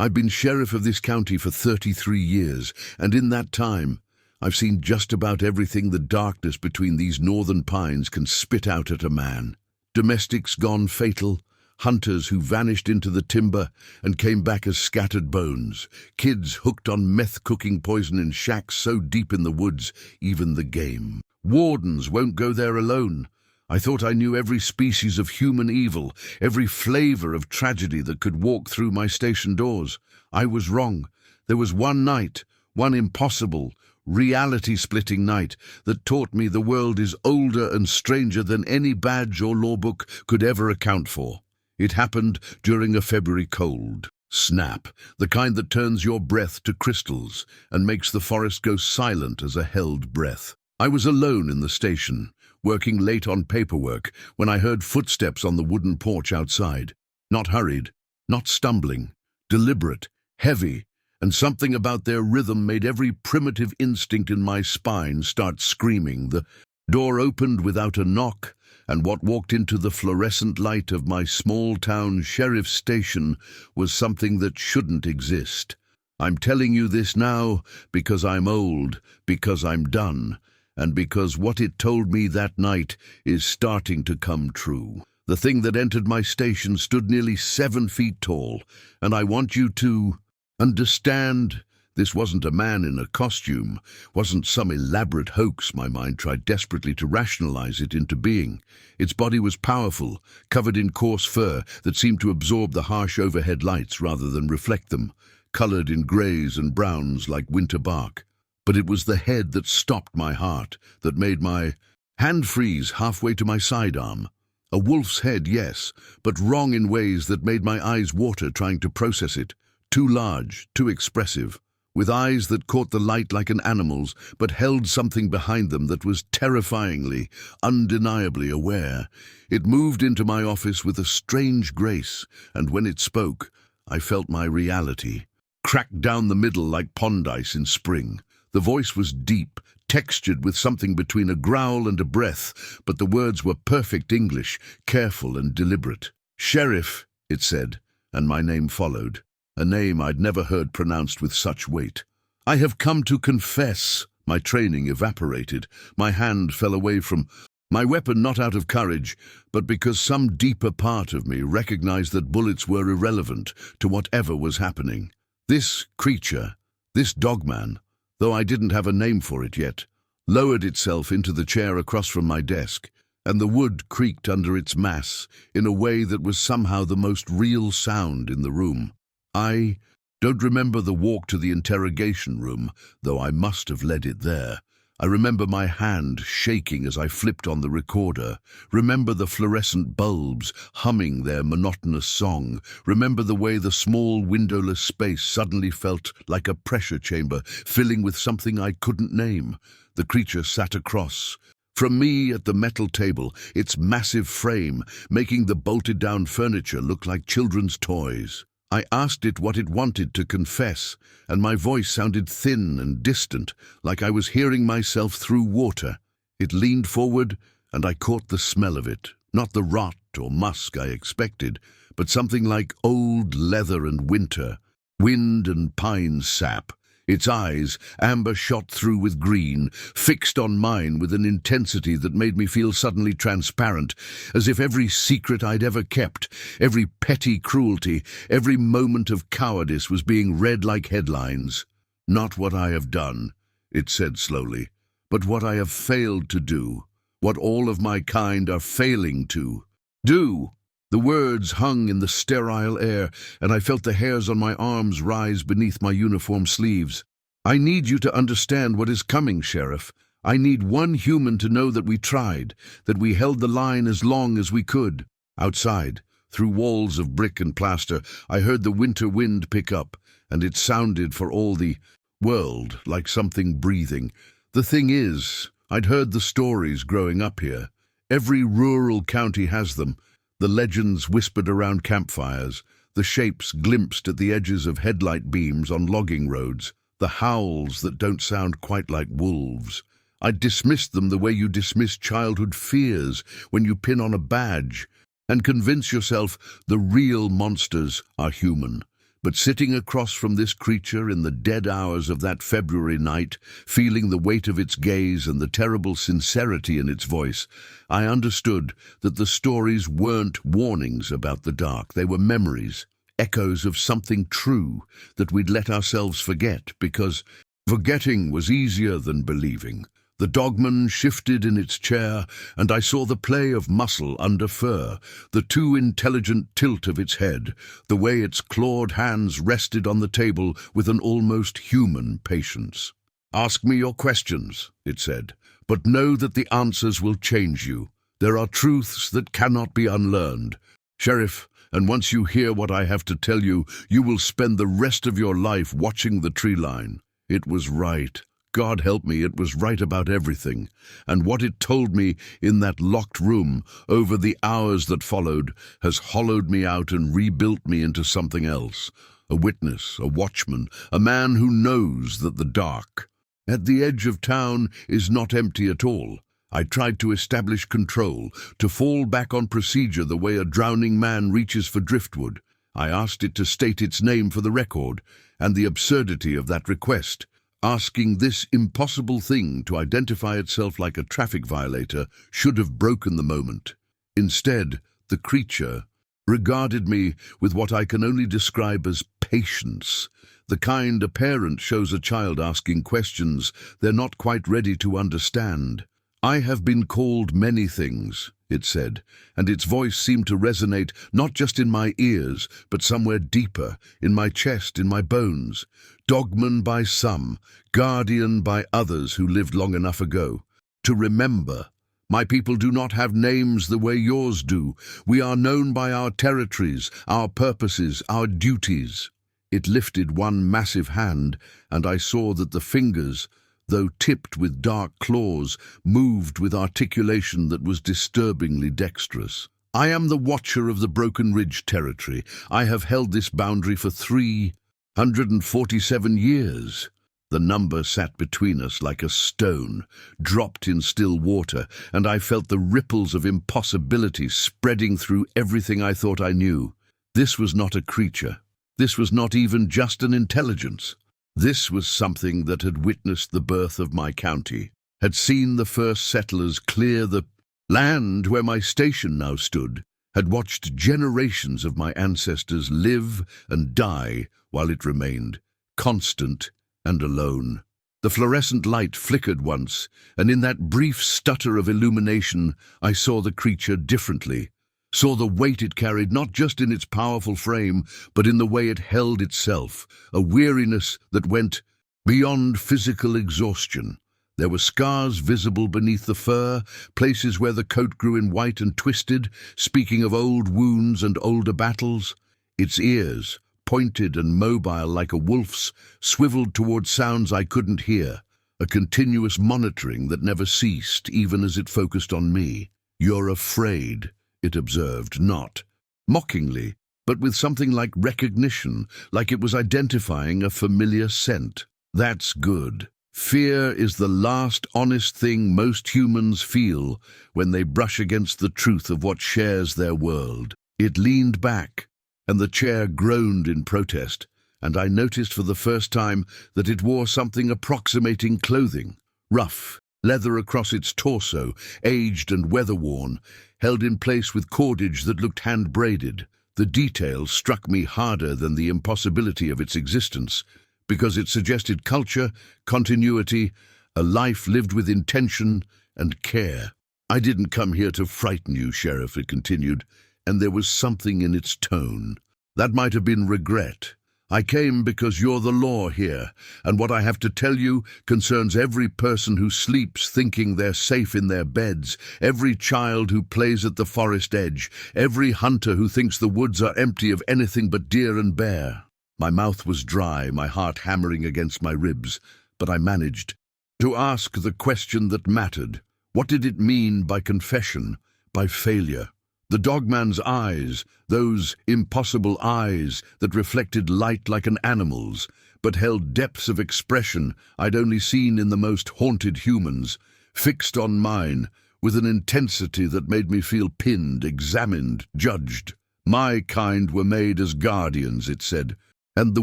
I've been sheriff of this county for 33 years, and in that time, I've seen just about everything the darkness between these northern pines can spit out at a man. Domestics gone fatal, hunters who vanished into the timber and came back as scattered bones, kids hooked on meth-cooking poison in shacks so deep in the woods, even the game. Wardens won't go there alone. I thought I knew every species of human evil, every flavor of tragedy that could walk through my station doors. I was wrong. There was one night, one impossible, reality-splitting night that taught me the world is older and stranger than any badge or law book could ever account for. It happened during a February cold. Snap, the kind that turns your breath to crystals and makes the forest go silent as a held breath. I was alone in the station, working late on paperwork, when I heard footsteps on the wooden porch outside. Not hurried, not stumbling, deliberate, heavy, and something about their rhythm made every primitive instinct in my spine start screaming. The door opened without a knock, and what walked into the fluorescent light of my small-town sheriff's station was something that shouldn't exist. I'm telling you this now because I'm old, because I'm done, and because what it told me that night is starting to come true. The thing that entered my station stood nearly 7 feet tall, and I want you to understand, this wasn't a man in a costume, wasn't some elaborate hoax my mind tried desperately to rationalize it into being. Its body was powerful, covered in coarse fur that seemed to absorb the harsh overhead lights rather than reflect them, colored in grays and browns like winter bark. But it was the head that stopped my heart, that made my hand freeze halfway to my sidearm. A wolf's head, yes, but wrong in ways that made my eyes water trying to process it. Too large, too expressive, with eyes that caught the light like an animal's, but held something behind them that was terrifyingly, undeniably aware. It moved into my office with a strange grace, and when it spoke, I felt my reality cracked down the middle like pond ice in spring. The voice was deep, textured with something between a growl and a breath, but the words were perfect English, careful and deliberate. "Sheriff," it said, and my name followed, a name I'd never heard pronounced with such weight. "I have come to confess." My training evaporated. My hand fell away from my weapon, not out of courage, but because some deeper part of me recognized that bullets were irrelevant to whatever was happening. This creature, this dogman, though I didn't have a name for it yet, lowered itself into the chair across from my desk, and the wood creaked under its mass in a way that was somehow the most real sound in the room. I don't remember the walk to the interrogation room, though I must have led it there. I remember my hand shaking as I flipped on the recorder, remember the fluorescent bulbs humming their monotonous song, remember the way the small windowless space suddenly felt like a pressure chamber filling with something I couldn't name. The creature sat across from me at the metal table, its massive frame making the bolted-down furniture look like children's toys. I asked it what it wanted to confess, and my voice sounded thin and distant, like I was hearing myself through water. It leaned forward, and I caught the smell of it, not the rot or musk I expected, but something like old leather and winter, wind and pine sap. Its eyes, amber shot through with green, fixed on mine with an intensity that made me feel suddenly transparent, as if every secret I'd ever kept, every petty cruelty, every moment of cowardice was being read like headlines. "Not what I have done," it said slowly, "but what I have failed to do, what all of my kind are failing to do." The words hung in the sterile air, and I felt the hairs on my arms rise beneath my uniform sleeves. "I need you to understand what is coming, Sheriff. I need one human to know that we tried, that we held the line as long as we could." Outside, through walls of brick and plaster, I heard the winter wind pick up, and it sounded for all the world like something breathing. The thing is, I'd heard the stories growing up here. Every rural county has them. The legends whispered around campfires, the shapes glimpsed at the edges of headlight beams on logging roads, the howls that don't sound quite like wolves. I'd dismissed them the way you dismiss childhood fears when you pin on a badge and convince yourself the real monsters are human. But sitting across from this creature in the dead hours of that February night, feeling the weight of its gaze and the terrible sincerity in its voice, I understood that the stories weren't warnings about the dark. They were memories, echoes of something true that we'd let ourselves forget because forgetting was easier than believing. The dogman shifted in its chair, and I saw the play of muscle under fur, the too intelligent tilt of its head, the way its clawed hands rested on the table with an almost human patience. "Ask me your questions," it said, "but know that the answers will change you. There are truths that cannot be unlearned. Sheriff, and once you hear what I have to tell you, you will spend the rest of your life watching the tree line." It was right. God help me, it was right about everything. And what it told me in that locked room over the hours that followed has hollowed me out and rebuilt me into something else. A witness, a watchman, a man who knows that the dark at the edge of town is not empty at all. I tried to establish control, to fall back on procedure the way a drowning man reaches for driftwood. I asked it to state its name for the record, and the absurdity of that request. Asking this impossible thing to identify itself like a traffic violator should have broken the moment. Instead, the creature regarded me with what I can only describe as patience, the kind a parent shows a child asking questions they're not quite ready to understand. "I have been called many things," it said, and its voice seemed to resonate not just in my ears, but somewhere deeper, in my chest, in my bones. Dogman by some, guardian by others who lived long enough ago. To remember, my people do not have names the way yours do. We are known by our territories, our purposes, our duties. It lifted one massive hand, and I saw that the fingers, though tipped with dark claws, moved with articulation that was disturbingly dexterous. "I am the watcher of the Broken Ridge territory. I have held this boundary for 347 years. The number sat between us like a stone, dropped in still water, and I felt the ripples of impossibility spreading through everything I thought I knew. This was not a creature. This was not even just an intelligence. This was something that had witnessed the birth of my county, had seen the first settlers clear the land where my station now stood, had watched generations of my ancestors live and die while it remained, constant and alone. The fluorescent light flickered once, and in that brief stutter of illumination I saw the creature differently, saw the weight it carried not just in its powerful frame, but in the way it held itself, a weariness that went beyond physical exhaustion. There were scars visible beneath the fur, places where the coat grew in white and twisted, speaking of old wounds and older battles. Its ears, pointed and mobile like a wolf's, swiveled toward sounds I couldn't hear, a continuous monitoring that never ceased, even as it focused on me. "You're afraid," it observed, not mockingly, but with something like recognition, like it was identifying a familiar scent. "That's good. Fear is the last honest thing most humans feel when they brush against the truth of what shares their world." It leaned back, and the chair groaned in protest, and I noticed for the first time that it wore something approximating clothing, rough, leather across its torso, aged and weather-worn, held in place with cordage that looked hand-braided. The detail struck me harder than the impossibility of its existence, because it suggested culture, continuity, a life lived with intention and care. "I didn't come here to frighten you, Sheriff," it continued, and there was something in its tone. "That might have been regret. I came because you're the law here, and what I have to tell you concerns every person who sleeps thinking they're safe in their beds, every child who plays at the forest edge, every hunter who thinks the woods are empty of anything but deer and bear." My mouth was dry, my heart hammering against my ribs, but I managed to ask the question that mattered. What did it mean by confession, by failure? The dogman's eyes, those impossible eyes that reflected light like an animal's, but held depths of expression I'd only seen in the most haunted humans, fixed on mine with an intensity that made me feel pinned, examined, judged. "My kind were made as guardians," it said, and the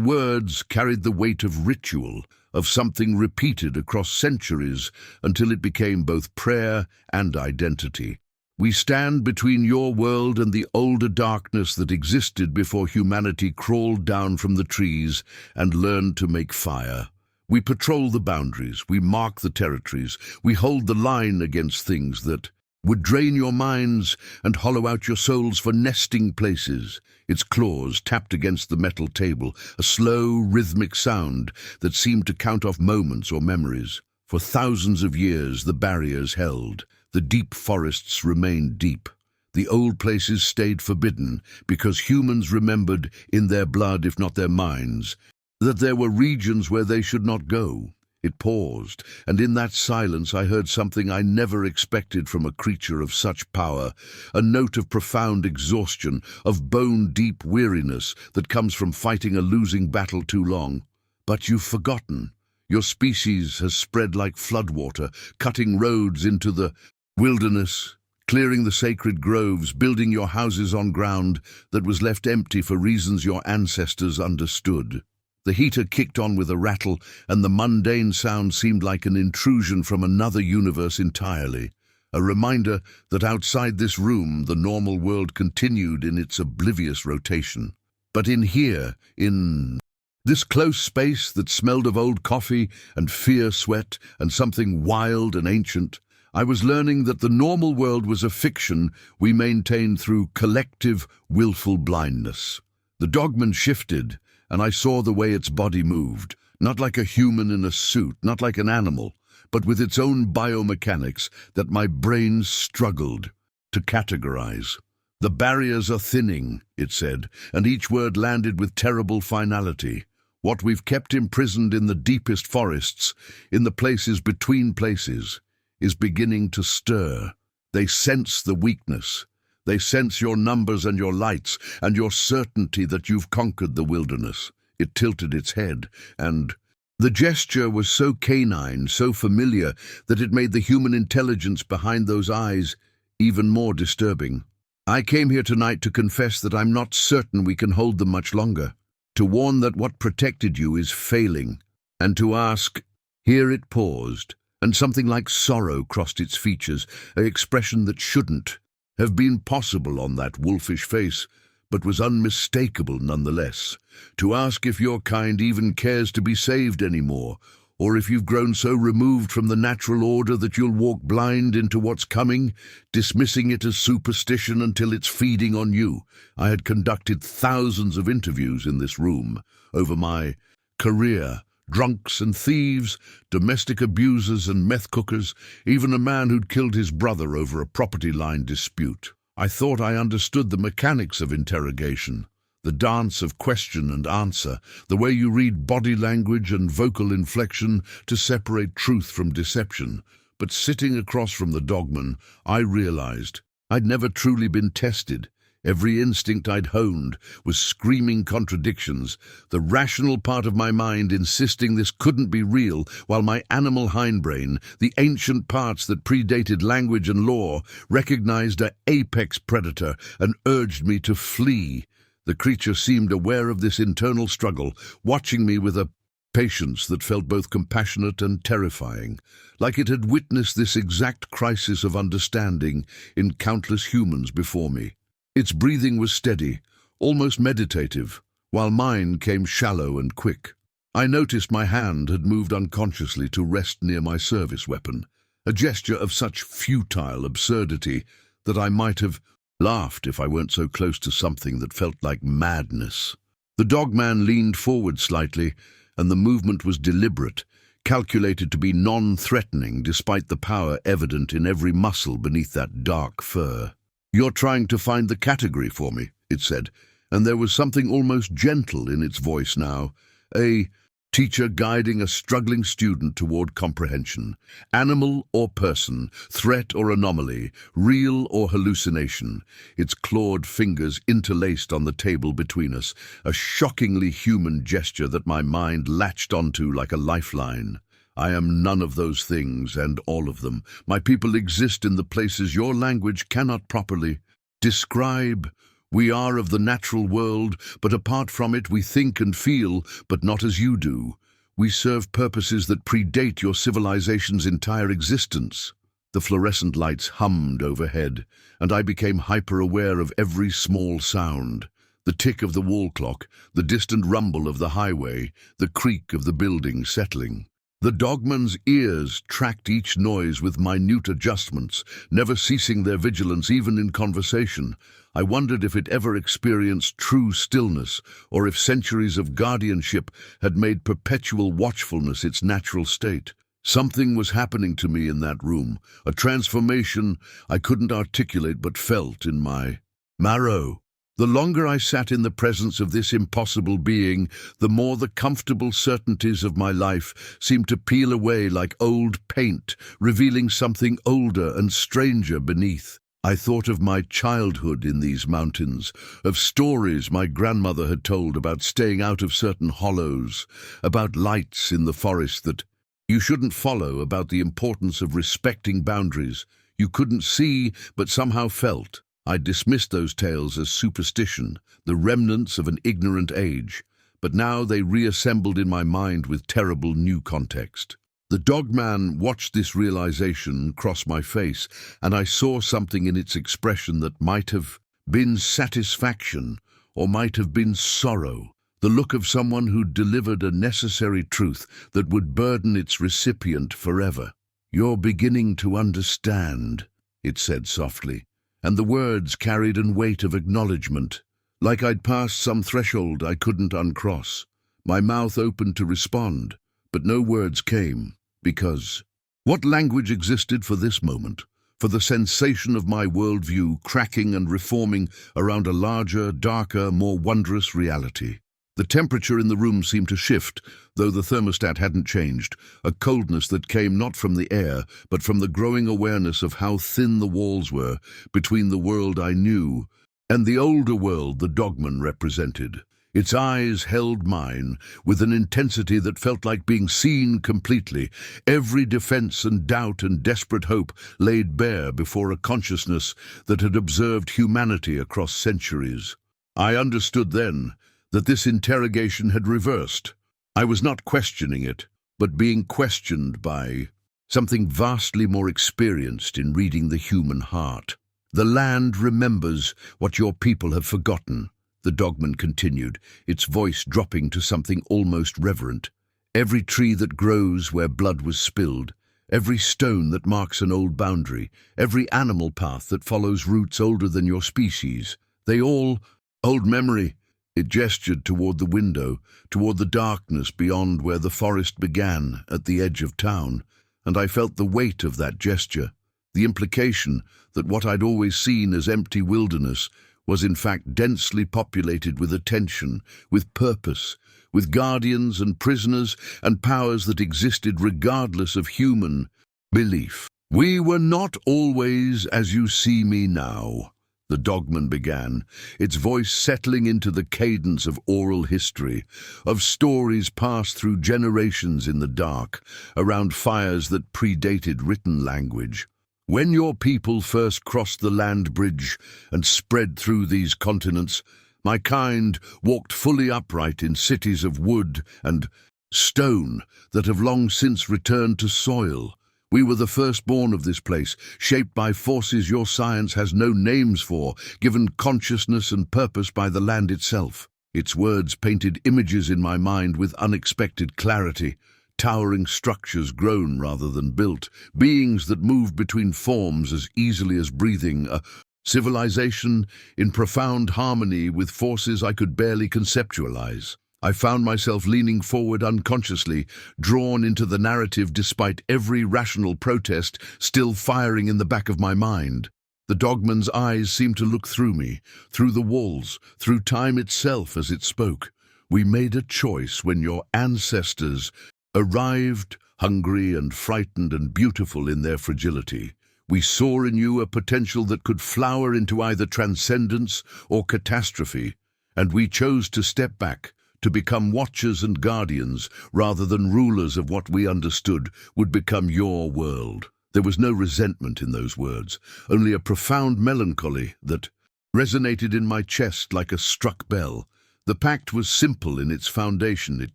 words carried the weight of ritual, of something repeated across centuries until it became both prayer and identity. We stand between your world and the older darkness that existed before humanity crawled down from the trees and learned to make fire. We patrol the boundaries, we mark the territories, we hold the line against things that would drain your minds and hollow out your souls for nesting places. Its claws tapped against the metal table, a slow, rhythmic sound that seemed to count off moments or memories. For thousands of years the barriers held. The deep forests remained deep. The old places stayed forbidden because humans remembered in their blood, if not their minds, that there were regions where they should not go. It paused, and in that silence I heard something I never expected from a creature of such power, a note of profound exhaustion, of bone-deep weariness that comes from fighting a losing battle too long. But you've forgotten. Your species has spread like floodwater, cutting roads into the wilderness, clearing the sacred groves, building your houses on ground that was left empty for reasons your ancestors understood. The heater kicked on with a rattle, and the mundane sound seemed like an intrusion from another universe entirely, a reminder that outside this room the normal world continued in its oblivious rotation. But in here, in this close space that smelled of old coffee and fear sweat and something wild and ancient, I was learning that the normal world was a fiction we maintained through collective, willful blindness. The dogman shifted, and I saw the way its body moved, not like a human in a suit, not like an animal, but with its own biomechanics that my brain struggled to categorize. The barriers are thinning, it said, and each word landed with terrible finality. What we've kept imprisoned in the deepest forests, in the places between places, is beginning to stir. They sense the weakness. They sense your numbers and your lights, and your certainty that you've conquered the wilderness. It tilted its head, and the gesture was so canine, so familiar, that it made the human intelligence behind those eyes even more disturbing. I came here tonight to confess that I'm not certain we can hold them much longer, to warn that what protected you is failing, and to ask. Here it paused, and something like sorrow crossed its features, an expression that shouldn't have been possible on that wolfish face, but was unmistakable nonetheless. To ask if your kind even cares to be saved anymore, or if you've grown so removed from the natural order that you'll walk blind into what's coming, dismissing it as superstition until it's feeding on you. I had conducted thousands of interviews in this room over my career. Drunks and thieves, domestic abusers and meth cookers, even a man who'd killed his brother over a property line dispute. I thought I understood the mechanics of interrogation, the dance of question and answer, the way you read body language and vocal inflection to separate truth from deception. But sitting across from the dogman, I realized I'd never truly been tested. Every instinct I'd honed was screaming contradictions, the rational part of my mind insisting this couldn't be real, while my animal hindbrain, the ancient parts that predated language and law, recognized an apex predator and urged me to flee. The creature seemed aware of this internal struggle, watching me with a patience that felt both compassionate and terrifying, like it had witnessed this exact crisis of understanding in countless humans before me. Its breathing was steady, almost meditative, while mine came shallow and quick. I noticed my hand had moved unconsciously to rest near my service weapon, a gesture of such futile absurdity that I might have laughed if I weren't so close to something that felt like madness. The dogman leaned forward slightly, and the movement was deliberate, calculated to be non-threatening despite the power evident in every muscle beneath that dark fur. "You're trying to find the category for me," it said, and there was something almost gentle in its voice now, a teacher guiding a struggling student toward comprehension. Animal or person, threat or anomaly, real or hallucination, its clawed fingers interlaced on the table between us, a shockingly human gesture that my mind latched onto like a lifeline. I am none of those things, and all of them. My people exist in the places your language cannot properly describe. We are of the natural world, but apart from it we think and feel, but not as you do. We serve purposes that predate your civilization's entire existence." The fluorescent lights hummed overhead, and I became hyper-aware of every small sound. The tick of the wall clock, the distant rumble of the highway, the creak of the building settling. The dogman's ears tracked each noise with minute adjustments, never ceasing their vigilance even in conversation. I wondered if it ever experienced true stillness, or if centuries of guardianship had made perpetual watchfulness its natural state. Something was happening to me in that room, a transformation I couldn't articulate but felt in my marrow. The longer I sat in the presence of this impossible being, the more the comfortable certainties of my life seemed to peel away like old paint, revealing something older and stranger beneath. I thought of my childhood in these mountains, of stories my grandmother had told about staying out of certain hollows, about lights in the forest that you shouldn't follow, about the importance of respecting boundaries you couldn't see but somehow felt. I dismissed those tales as superstition, the remnants of an ignorant age, but now they reassembled in my mind with terrible new context. The dogman watched this realization cross my face, and I saw something in its expression that might have been satisfaction or might have been sorrow, the look of someone who delivered a necessary truth that would burden its recipient forever. "You're beginning to understand," it said softly, and the words carried an weight of acknowledgement, like I'd passed some threshold I couldn't uncross. My mouth opened to respond, but no words came, because what language existed for this moment, for the sensation of my worldview cracking and reforming around a larger, darker, more wondrous reality? The temperature in the room seemed to shift, though the thermostat hadn't changed, a coldness that came not from the air, but from the growing awareness of how thin the walls were between the world I knew and the older world the dogman represented. Its eyes held mine with an intensity that felt like being seen completely, every defense and doubt and desperate hope laid bare before a consciousness that had observed humanity across centuries. I understood then that this interrogation had reversed. I was not questioning it, but being questioned by something vastly more experienced in reading the human heart. "The land remembers what your people have forgotten," the dogman continued, its voice dropping to something almost reverent. "Every tree that grows where blood was spilled, every stone that marks an old boundary, every animal path that follows roots older than your species, they all hold memory." It gestured toward the window, toward the darkness beyond where the forest began, at the edge of town, and I felt the weight of that gesture, the implication that what I'd always seen as empty wilderness was in fact densely populated with attention, with purpose, with guardians and prisoners and powers that existed regardless of human belief. "We were not always as you see me now," the dogman began, its voice settling into the cadence of oral history, of stories passed through generations in the dark, around fires that predated written language. "When your people first crossed the land bridge and spread through these continents, my kind walked fully upright in cities of wood and stone that have long since returned to soil. We were the firstborn of this place, shaped by forces your science has no names for, given consciousness and purpose by the land itself." Its words painted images in my mind with unexpected clarity, towering structures grown rather than built, beings that moved between forms as easily as breathing, a civilization in profound harmony with forces I could barely conceptualize. I found myself leaning forward unconsciously, drawn into the narrative despite every rational protest still firing in the back of my mind. The dogman's eyes seemed to look through me, through the walls, through time itself as it spoke. "We made a choice when your ancestors arrived, hungry and frightened and beautiful in their fragility. We saw in you a potential that could flower into either transcendence or catastrophe, and we chose to step back, to become watchers and guardians rather than rulers of what we understood would become your world." There was no resentment in those words, only a profound melancholy that resonated in my chest like a struck bell. The pact was simple in its foundation, it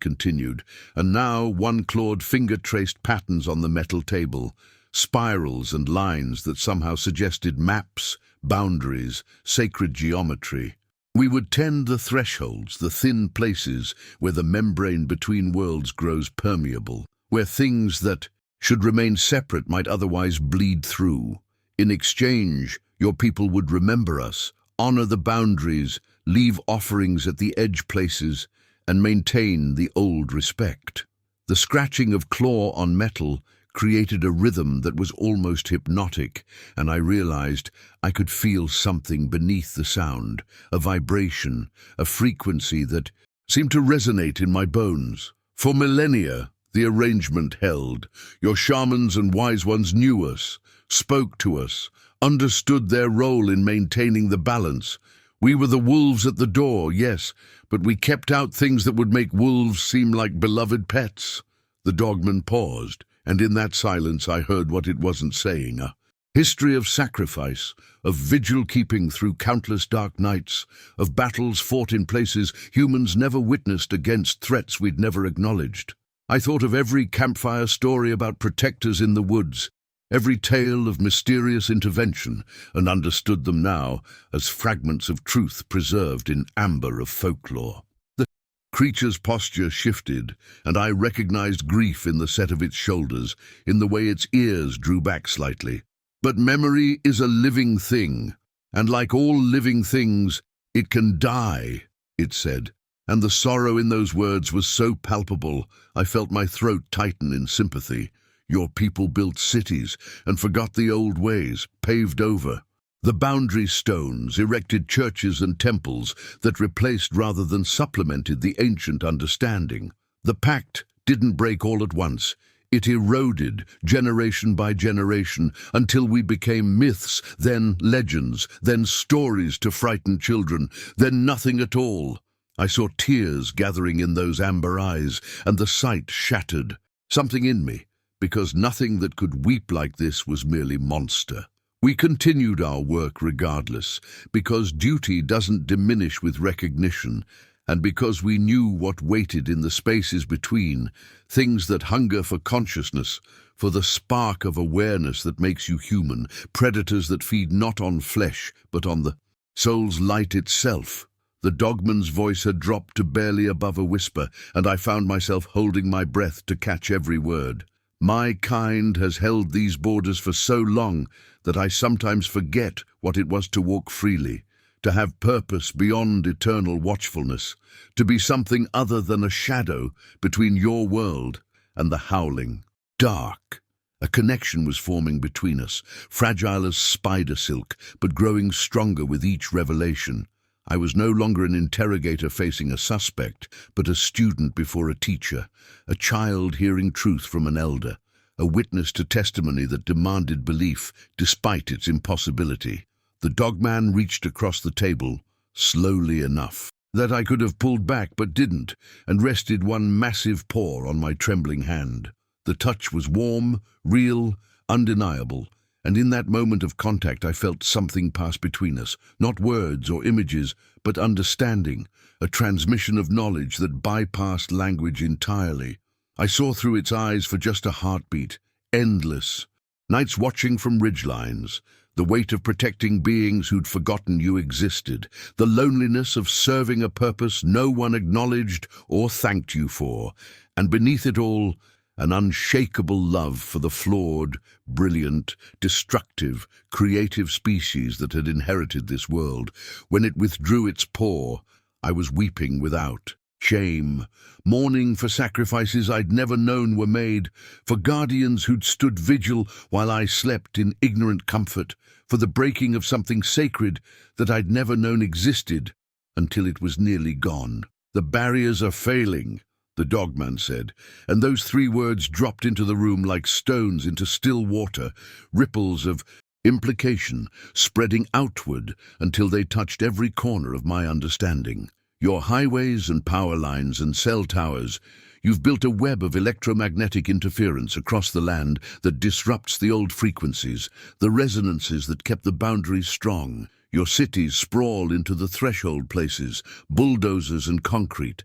continued, and now one clawed finger traced patterns on the metal table, spirals and lines that somehow suggested maps, boundaries, sacred geometry. We would tend the thresholds, the thin places where the membrane between worlds grows permeable, where things that should remain separate might otherwise bleed through. In exchange, your people would remember us, honor the boundaries, leave offerings at the edge places, and maintain the old respect. The scratching of claw on metal created a rhythm that was almost hypnotic, and I realized I could feel something beneath the sound, a vibration, a frequency that seemed to resonate in my bones. For millennia, the arrangement held. Your shamans and wise ones knew us, spoke to us, understood their role in maintaining the balance. We were the wolves at the door, yes, but we kept out things that would make wolves seem like beloved pets. The dogman paused, and in that silence I heard what it wasn't saying. A history of sacrifice, of vigil-keeping through countless dark nights, of battles fought in places humans never witnessed against threats we'd never acknowledged. I thought of every campfire story about protectors in the woods, every tale of mysterious intervention, and understood them now as fragments of truth preserved in amber of folklore. The creature's posture shifted, and I recognized grief in the set of its shoulders, in the way its ears drew back slightly. But memory is a living thing, and like all living things, it can die, it said. And the sorrow in those words was so palpable, I felt my throat tighten in sympathy. Your people built cities and forgot the old ways, paved over. The boundary stones erected churches and temples that replaced rather than supplemented the ancient understanding. The pact didn't break all at once. It eroded generation by generation until we became myths, then legends, then stories to frighten children, then nothing at all. I saw tears gathering in those amber eyes, and the sight shattered something in me, because nothing that could weep like this was merely monster. We continued our work regardless, because duty doesn't diminish with recognition, and because we knew what waited in the spaces between, things that hunger for consciousness, for the spark of awareness that makes you human, predators that feed not on flesh, but on the soul's light itself. The dogman's voice had dropped to barely above a whisper, and I found myself holding my breath to catch every word. My kind has held these borders for so long that I sometimes forget what it was to walk freely, to have purpose beyond eternal watchfulness, to be something other than a shadow between your world and the howling dark. A connection was forming between us, fragile as spider silk, but growing stronger with each revelation. I was no longer an interrogator facing a suspect, but a student before a teacher, a child hearing truth from an elder, a witness to testimony that demanded belief despite its impossibility. The dogman reached across the table, slowly enough that I could have pulled back but didn't, and rested one massive paw on my trembling hand. The touch was warm, real, undeniable, and in that moment of contact I felt something pass between us, not words or images, but understanding, a transmission of knowledge that bypassed language entirely. I saw through its eyes for just a heartbeat, endless. Nights watching from ridgelines, the weight of protecting beings who'd forgotten you existed, the loneliness of serving a purpose no one acknowledged or thanked you for, and beneath it all, an unshakable love for the flawed, brilliant, destructive, creative species that had inherited this world. When it withdrew its paw, I was weeping without shame, mourning for sacrifices I'd never known were made, for guardians who'd stood vigil while I slept in ignorant comfort, for the breaking of something sacred that I'd never known existed until it was nearly gone. The barriers are failing, the dogman said, and those 3 words dropped into the room like stones into still water, ripples of implication spreading outward until they touched every corner of my understanding. Your highways and power lines and cell towers, you've built a web of electromagnetic interference across the land that disrupts the old frequencies, the resonances that kept the boundaries strong. Your cities sprawl into the threshold places, bulldozers and concrete,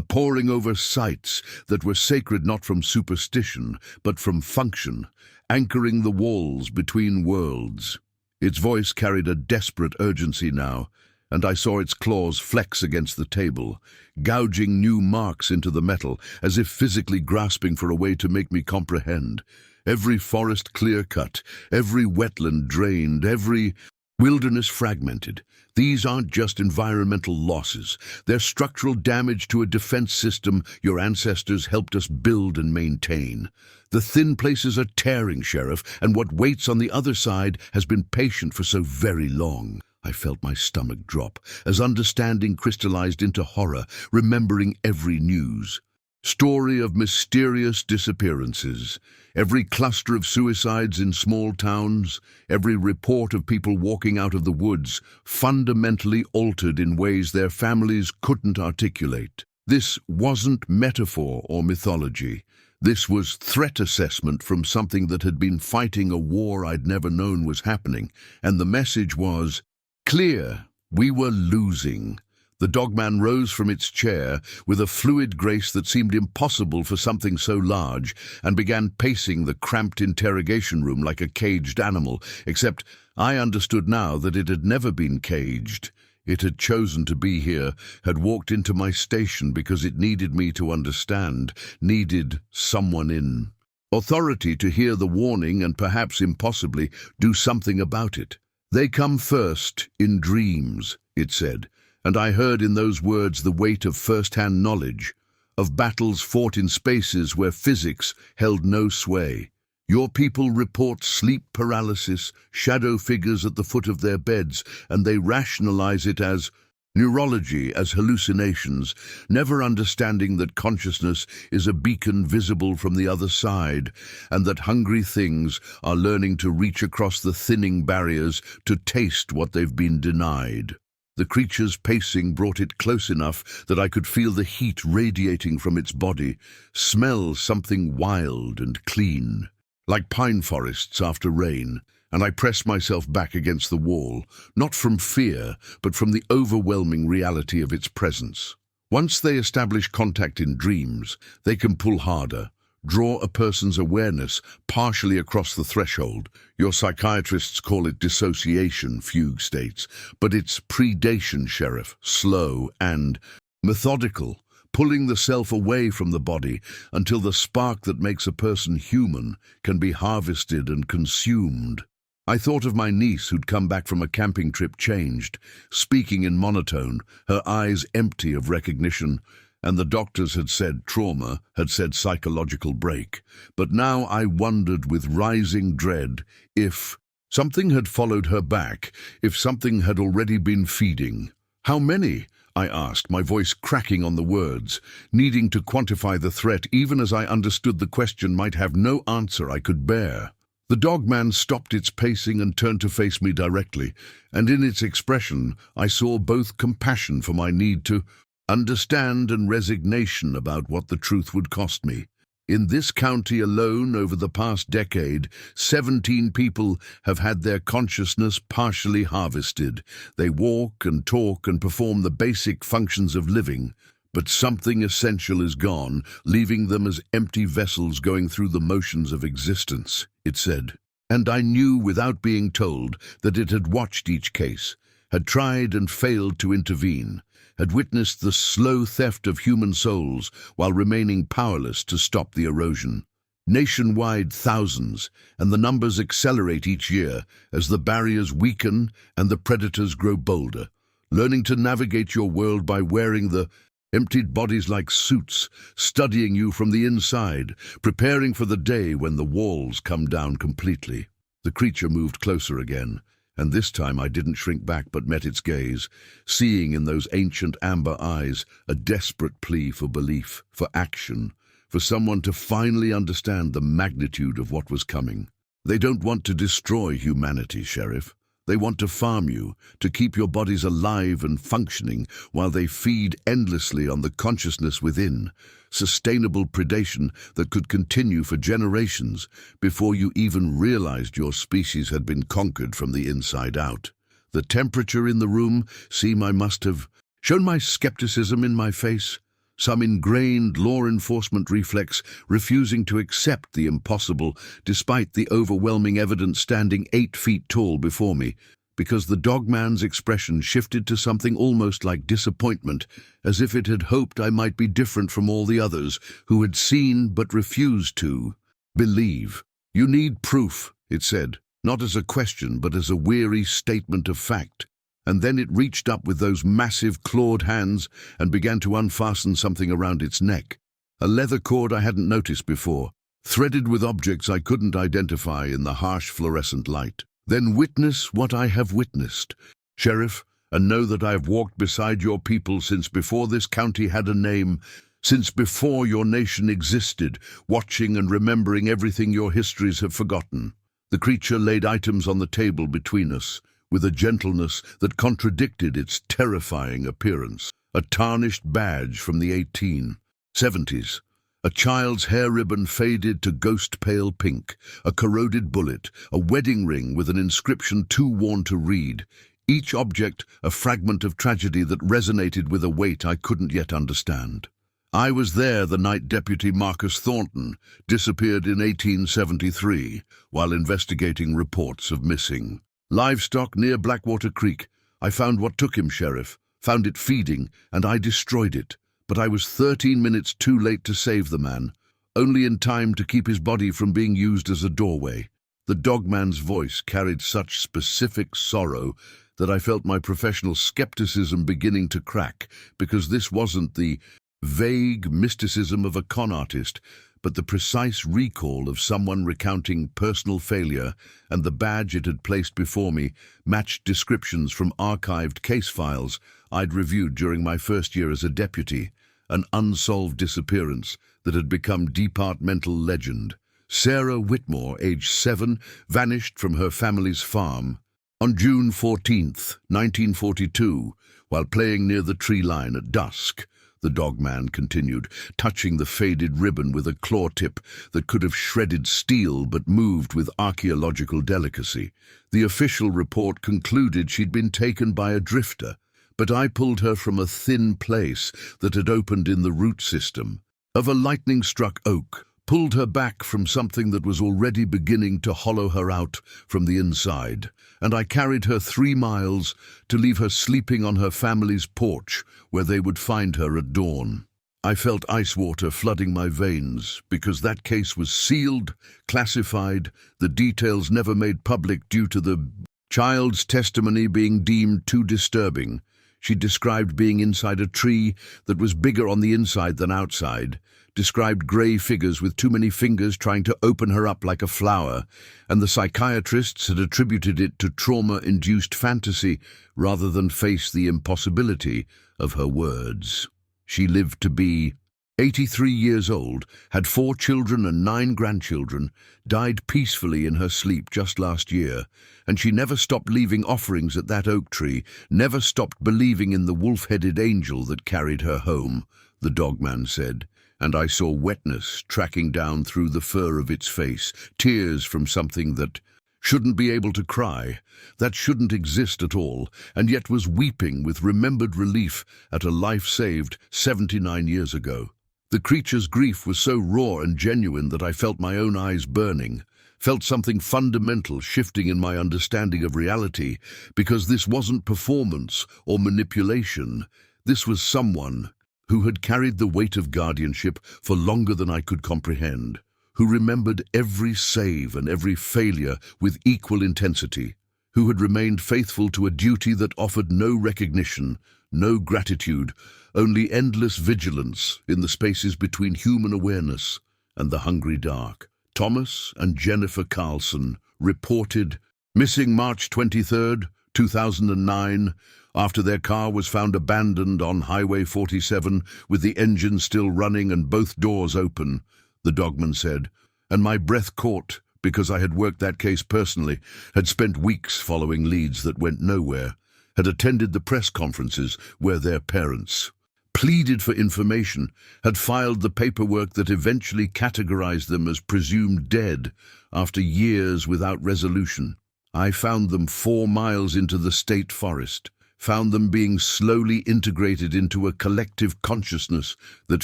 poring over sites that were sacred not from superstition, but from function, anchoring the walls between worlds. Its voice carried a desperate urgency now, and I saw its claws flex against the table, gouging new marks into the metal, as if physically grasping for a way to make me comprehend. Every forest clear-cut, every wetland drained, every wilderness fragmented. These aren't just environmental losses. They're structural damage to a defense system your ancestors helped us build and maintain. The thin places are tearing, Sheriff, and what waits on the other side has been patient for so very long. I felt my stomach drop as understanding crystallized into horror, remembering every news. Story of mysterious disappearances, every cluster of suicides in small towns, every report of people walking out of the woods, fundamentally altered in ways their families couldn't articulate. This wasn't metaphor or mythology. This was threat assessment from something that had been fighting a war I'd never known was happening, and the message was clear: we were losing. The dogman rose from its chair with a fluid grace that seemed impossible for something so large, and began pacing the cramped interrogation room like a caged animal, except I understood now that it had never been caged. It had chosen to be here, had walked into my station because it needed me to understand, needed someone in authority to hear the warning and perhaps impossibly do something about it. They come first, in dreams, it said, and I heard in those words the weight of first-hand knowledge, of battles fought in spaces where physics held no sway. Your people report sleep paralysis, shadow figures at the foot of their beds, and they rationalize it as neurology, as hallucinations, never understanding that consciousness is a beacon visible from the other side, and that hungry things are learning to reach across the thinning barriers to taste what they've been denied. The creature's pacing brought it close enough that I could feel the heat radiating from its body, smell something wild and clean, like pine forests after rain, and I pressed myself back against the wall, not from fear, but from the overwhelming reality of its presence. Once they establish contact in dreams, they can pull harder, draw a person's awareness partially across the threshold. Your psychiatrists call it dissociation, fugue states, but it's predation, Sheriff, slow and methodical, pulling the self away from the body until the spark that makes a person human can be harvested and consumed. I thought of my niece who'd come back from a camping trip changed, speaking in monotone, her eyes empty of recognition, and the doctors had said trauma, had said psychological break. But now I wondered with rising dread if something had followed her back, if something had already been feeding. How many? I asked, my voice cracking on the words, needing to quantify the threat even as I understood the question might have no answer I could bear. The dogman stopped its pacing and turned to face me directly, and in its expression I saw both compassion for my need to understand and resignation about what the truth would cost me. In this county alone, over the past decade, 17 people have had their consciousness partially harvested. They walk and talk and perform the basic functions of living, but something essential is gone, leaving them as empty vessels going through the motions of existence, it said. And I knew without being told that it had watched each case, had tried and failed to intervene, had witnessed the slow theft of human souls while remaining powerless to stop the erosion. Nationwide thousands, and the numbers accelerate each year as the barriers weaken and the predators grow bolder, learning to navigate your world by wearing the emptied bodies like suits, studying you from the inside, preparing for the day when the walls come down completely. The creature moved closer again, and this time I didn't shrink back but met its gaze, seeing in those ancient amber eyes a desperate plea for belief, for action, for someone to finally understand the magnitude of what was coming. They don't want to destroy humanity, Sheriff. They want to farm you, to keep your bodies alive and functioning while they feed endlessly on the consciousness within, sustainable predation that could continue for generations before you even realized your species had been conquered from the inside out. The temperature in the room, I must have shown my skepticism in my face, some ingrained law enforcement reflex refusing to accept the impossible despite the overwhelming evidence standing 8 feet tall before me, because the dogman's expression shifted to something almost like disappointment, as if it had hoped I might be different from all the others who had seen but refused to believe. "You need proof," it said, not as a question but as a weary statement of fact. And then it reached up with those massive clawed hands and began to unfasten something around its neck. A leather cord I hadn't noticed before, threaded with objects I couldn't identify in the harsh fluorescent light. "Then witness what I have witnessed, Sheriff, and know that I have walked beside your people since before this county had a name, since before your nation existed, watching and remembering everything your histories have forgotten." The creature laid items on the table between us, with a gentleness that contradicted its terrifying appearance. A tarnished badge from the 1870s, a child's hair ribbon faded to ghost-pale pink, a corroded bullet, a wedding ring with an inscription too worn to read, each object a fragment of tragedy that resonated with a weight I couldn't yet understand. I was there the night Deputy Marcus Thornton disappeared in 1873 while investigating reports of missing livestock near Blackwater Creek. I found what took him, Sheriff, found it feeding, and I destroyed it. But I was 13 minutes too late to save the man, only in time to keep his body from being used as a doorway. The dogman's voice carried such specific sorrow that I felt my professional skepticism beginning to crack, because this wasn't the vague mysticism of a con artist, but the precise recall of someone recounting personal failure, and the badge it had placed before me matched descriptions from archived case files I'd reviewed during my first year as a deputy, an unsolved disappearance that had become departmental legend. Sarah Whitmore, age 7, vanished from her family's farm on June 14th, 1942, while playing near the tree line at dusk. The dogman continued, touching the faded ribbon with a claw tip that could have shredded steel but moved with archaeological delicacy. The official report concluded she'd been taken by a drifter, but I pulled her from a thin place that had opened in the root system of a lightning-struck oak, pulled her back from something that was already beginning to hollow her out from the inside, and I carried her 3 miles to leave her sleeping on her family's porch, where they would find her at dawn. I felt ice water flooding my veins, because that case was sealed, classified, the details never made public due to the child's testimony being deemed too disturbing. She described being inside a tree that was bigger on the inside than outside, described grey figures with too many fingers trying to open her up like a flower, and the psychiatrists had attributed it to trauma-induced fantasy rather than face the impossibility of her words. She lived to be 83 years old, had 4 children and 9 grandchildren, died peacefully in her sleep just last year, and she never stopped leaving offerings at that oak tree, never stopped believing in the wolf-headed angel that carried her home, the dogman said. And I saw wetness tracking down through the fur of its face, tears from something that shouldn't be able to cry, that shouldn't exist at all, and yet was weeping with remembered relief at a life saved 79 years ago. The creature's grief was so raw and genuine that I felt my own eyes burning, felt something fundamental shifting in my understanding of reality, because this wasn't performance or manipulation. This was someone who had carried the weight of guardianship for longer than I could comprehend, who remembered every save and every failure with equal intensity, who had remained faithful to a duty that offered no recognition, no gratitude, only endless vigilance in the spaces between human awareness and the hungry dark. Thomas and Jennifer Carlson reported missing March 23, 2009, after their car was found abandoned on Highway 47 with the engine still running and both doors open, the dogman said, and my breath caught because I had worked that case personally, had spent weeks following leads that went nowhere, had attended the press conferences where their parents pleaded for information, had filed the paperwork that eventually categorized them as presumed dead after years without resolution. I found them 4 miles into the state forest, found them being slowly integrated into a collective consciousness that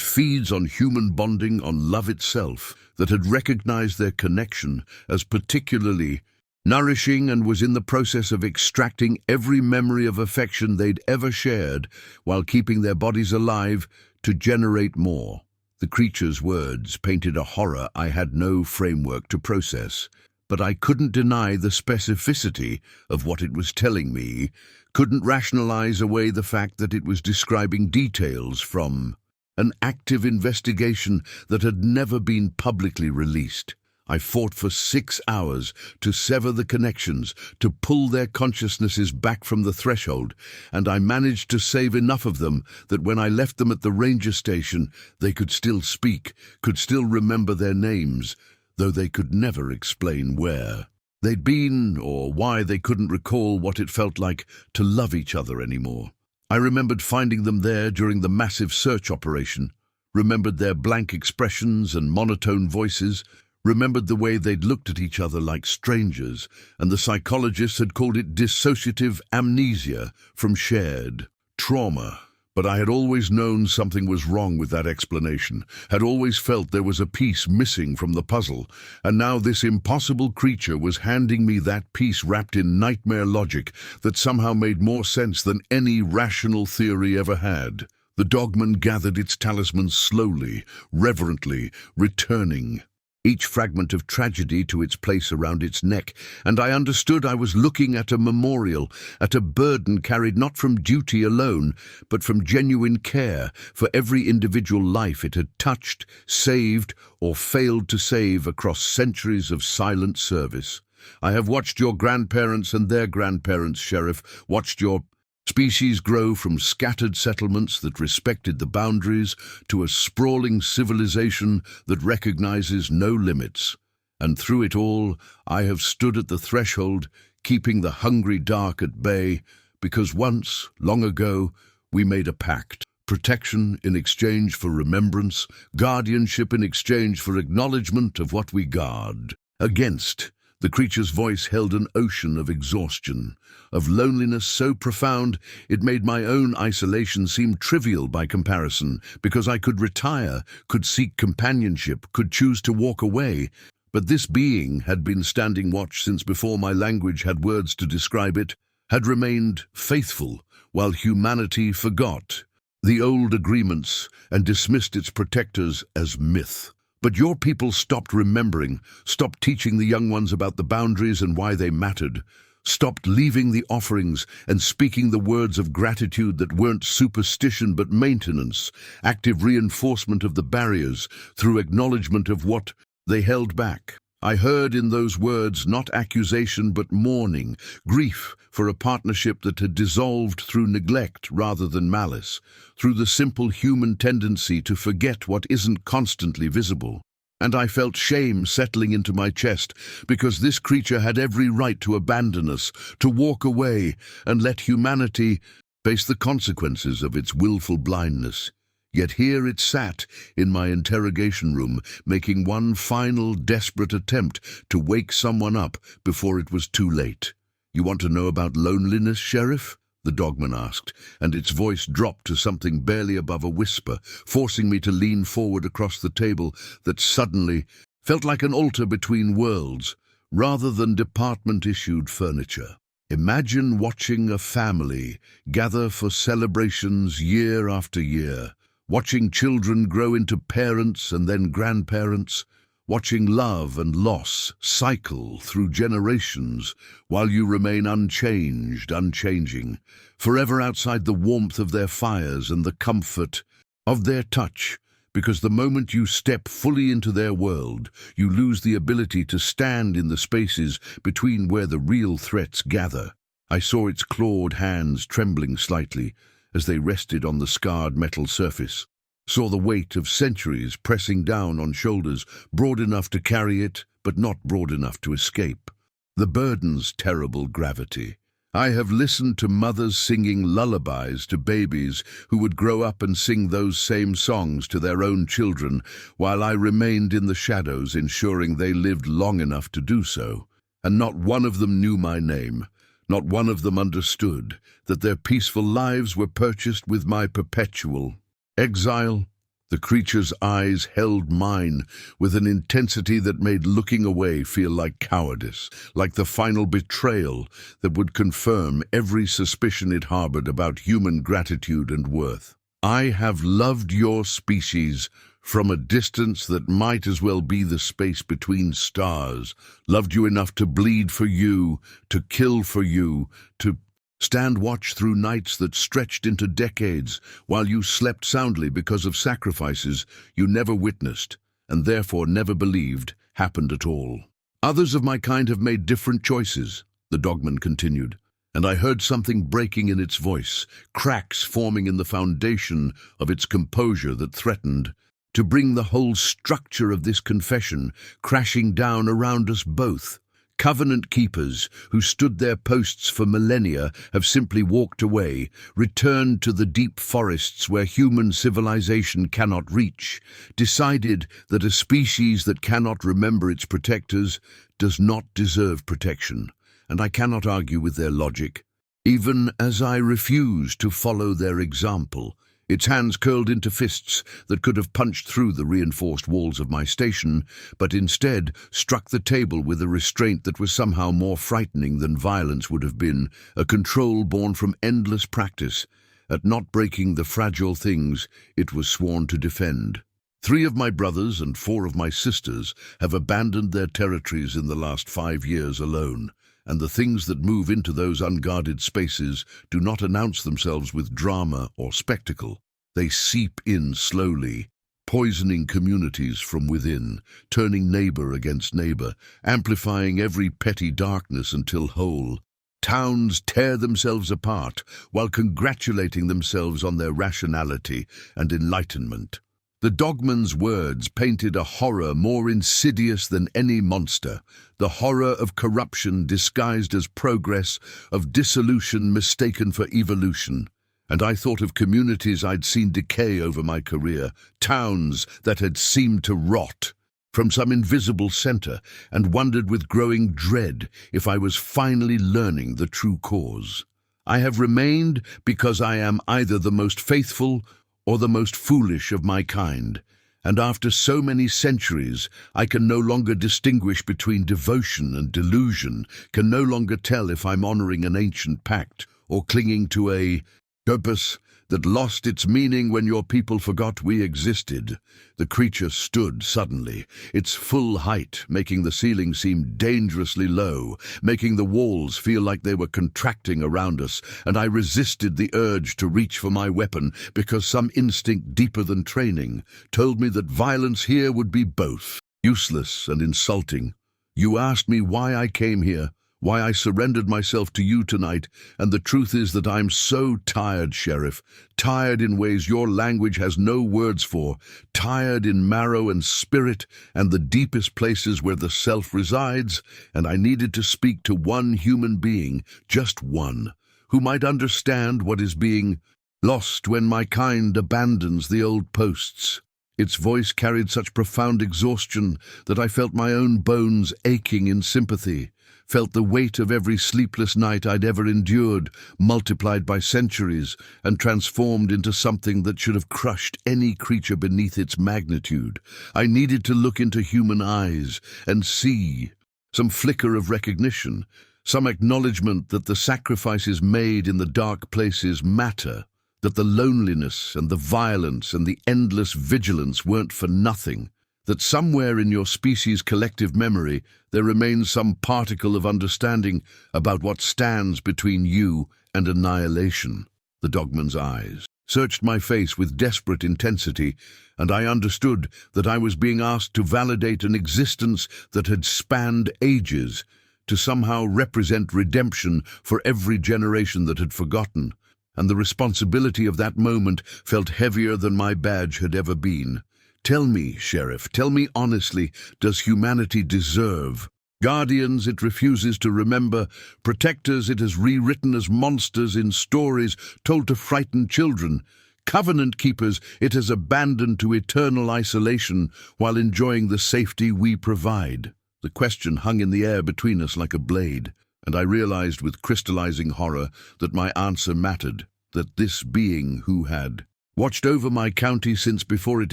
feeds on human bonding, on love itself, that had recognized their connection as particularly nourishing and was in the process of extracting every memory of affection they'd ever shared while keeping their bodies alive to generate more. The creature's words painted a horror I had no framework to process, but I couldn't deny the specificity of what it was telling me, couldn't rationalize away the fact that it was describing details from an active investigation that had never been publicly released. I fought for 6 hours to sever the connections, to pull their consciousnesses back from the threshold, and I managed to save enough of them that when I left them at the ranger station, they could still speak, could still remember their names, though they could never explain where they'd been or why they couldn't recall what it felt like to love each other anymore. I remembered finding them there during the massive search operation, remembered their blank expressions and monotone voices, remembered the way they'd looked at each other like strangers, and the psychologists had called it dissociative amnesia from shared trauma. But I had always known something was wrong with that explanation, had always felt there was a piece missing from the puzzle, and now this impossible creature was handing me that piece wrapped in nightmare logic that somehow made more sense than any rational theory ever had. The dogman gathered its talisman slowly, reverently, returning each fragment of tragedy to its place around its neck, and I understood I was looking at a memorial, at a burden carried not from duty alone, but from genuine care for every individual life it had touched, saved, or failed to save across centuries of silent service. I have watched your grandparents and their grandparents, Sheriff, watched your species grow from scattered settlements that respected the boundaries to a sprawling civilization that recognizes no limits. And through it all, I have stood at the threshold, keeping the hungry dark at bay, because once, long ago, we made a pact. Protection in exchange for remembrance, guardianship in exchange for acknowledgement of what we guard against. The creature's voice held an ocean of exhaustion, of loneliness so profound it made my own isolation seem trivial by comparison, because I could retire, could seek companionship, could choose to walk away. But this being had been standing watch since before my language had words to describe it, had remained faithful while humanity forgot the old agreements and dismissed its protectors as myth. But your people stopped remembering, stopped teaching the young ones about the boundaries and why they mattered, stopped leaving the offerings and speaking the words of gratitude that weren't superstition but maintenance, active reinforcement of the barriers through acknowledgement of what they held back. I heard in those words not accusation but mourning, grief for a partnership that had dissolved through neglect rather than malice, through the simple human tendency to forget what isn't constantly visible. And I felt shame settling into my chest, because this creature had every right to abandon us, to walk away and let humanity face the consequences of its willful blindness. Yet here it sat in my interrogation room, making one final desperate attempt to wake someone up before it was too late. "You want to know about loneliness, Sheriff?" the dogman asked, and its voice dropped to something barely above a whisper, forcing me to lean forward across the table that suddenly felt like an altar between worlds, rather than department-issued furniture. Imagine watching a family gather for celebrations year after year, watching children grow into parents and then grandparents, watching love and loss cycle through generations while you remain unchanged, unchanging, forever outside the warmth of their fires and the comfort of their touch, because the moment you step fully into their world, you lose the ability to stand in the spaces between where the real threats gather. I saw its clawed hands trembling slightly as they rested on the scarred metal surface, saw the weight of centuries pressing down on shoulders broad enough to carry it, but not broad enough to escape. The burden's terrible gravity. I have listened to mothers singing lullabies to babies who would grow up and sing those same songs to their own children, while I remained in the shadows, ensuring they lived long enough to do so. and not one of them knew my name. Not one of them understood that their peaceful lives were purchased with my perpetual exile. The creature's eyes held mine with an intensity that made looking away feel like cowardice, like the final betrayal that would confirm every suspicion it harbored about human gratitude and worth. I have loved your species from a distance that might as well be the space between stars, loved you enough to bleed for you, to kill for you, to stand watch through nights that stretched into decades while you slept soundly because of sacrifices you never witnessed and therefore never believed happened at all. Others of my kind have made different choices, the dogman continued, and I heard something breaking in its voice, cracks forming in the foundation of its composure that threatened to bring the whole structure of this confession crashing down around us both. Covenant keepers who stood their posts for millennia have simply walked away, returned to the deep forests where human civilization cannot reach, decided that a species that cannot remember its protectors does not deserve protection, and I cannot argue with their logic, even as I refuse to follow their example. Its hands curled into fists that could have punched through the reinforced walls of my station, but instead struck the table with a restraint that was somehow more frightening than violence would have been, a control born from endless practice at not breaking the fragile things it was sworn to defend. 3 of my brothers and 4 of my sisters have abandoned their territories in the last 5 years alone, and the things that move into those unguarded spaces do not announce themselves with drama or spectacle. They seep in slowly, poisoning communities from within, turning neighbor against neighbor, amplifying every petty darkness until whole. Towns tear themselves apart while congratulating themselves on their rationality and enlightenment. The dogman's words painted a horror more insidious than any monster, the horror of corruption disguised as progress, of dissolution mistaken for evolution. And I thought of communities I'd seen decay over my career, towns that had seemed to rot from some invisible center, and wondered with growing dread if I was finally learning the true cause. I have remained because I am either the most faithful or the most foolish of my kind, and after so many centuries I can no longer distinguish between devotion and delusion, can no longer tell if I'm honoring an ancient pact or clinging to a purpose that lost its meaning when your people forgot we existed. The creature stood suddenly, its full height making the ceiling seem dangerously low, making the walls feel like they were contracting around us, and I resisted the urge to reach for my weapon because some instinct deeper than training told me that violence here would be both useless and insulting. You asked me why I came here, why I surrendered myself to you tonight, and the truth is that I'm so tired, Sheriff, tired in ways your language has no words for, tired in marrow and spirit and the deepest places where the self resides, and I needed to speak to one human being, just one, who might understand what is being lost when my kind abandons the old posts. Its voice carried such profound exhaustion that I felt my own bones aching in sympathy, felt the weight of every sleepless night I'd ever endured, multiplied by centuries, and transformed into something that should have crushed any creature beneath its magnitude. I needed to look into human eyes and see some flicker of recognition, some acknowledgement that the sacrifices made in the dark places matter, that the loneliness and the violence and the endless vigilance weren't for nothing, that somewhere in your species' collective memory there remains some particle of understanding about what stands between you and annihilation. The dogman's eyes searched my face with desperate intensity, and I understood that I was being asked to validate an existence that had spanned ages, to somehow represent redemption for every generation that had forgotten, and the responsibility of that moment felt heavier than my badge had ever been. Tell me, Sheriff, tell me honestly, does humanity deserve guardians it refuses to remember, protectors it has rewritten as monsters in stories told to frighten children, covenant keepers it has abandoned to eternal isolation while enjoying the safety we provide? The question hung in the air between us like a blade, and I realized with crystallizing horror that my answer mattered, that this being who had watched over my county since before it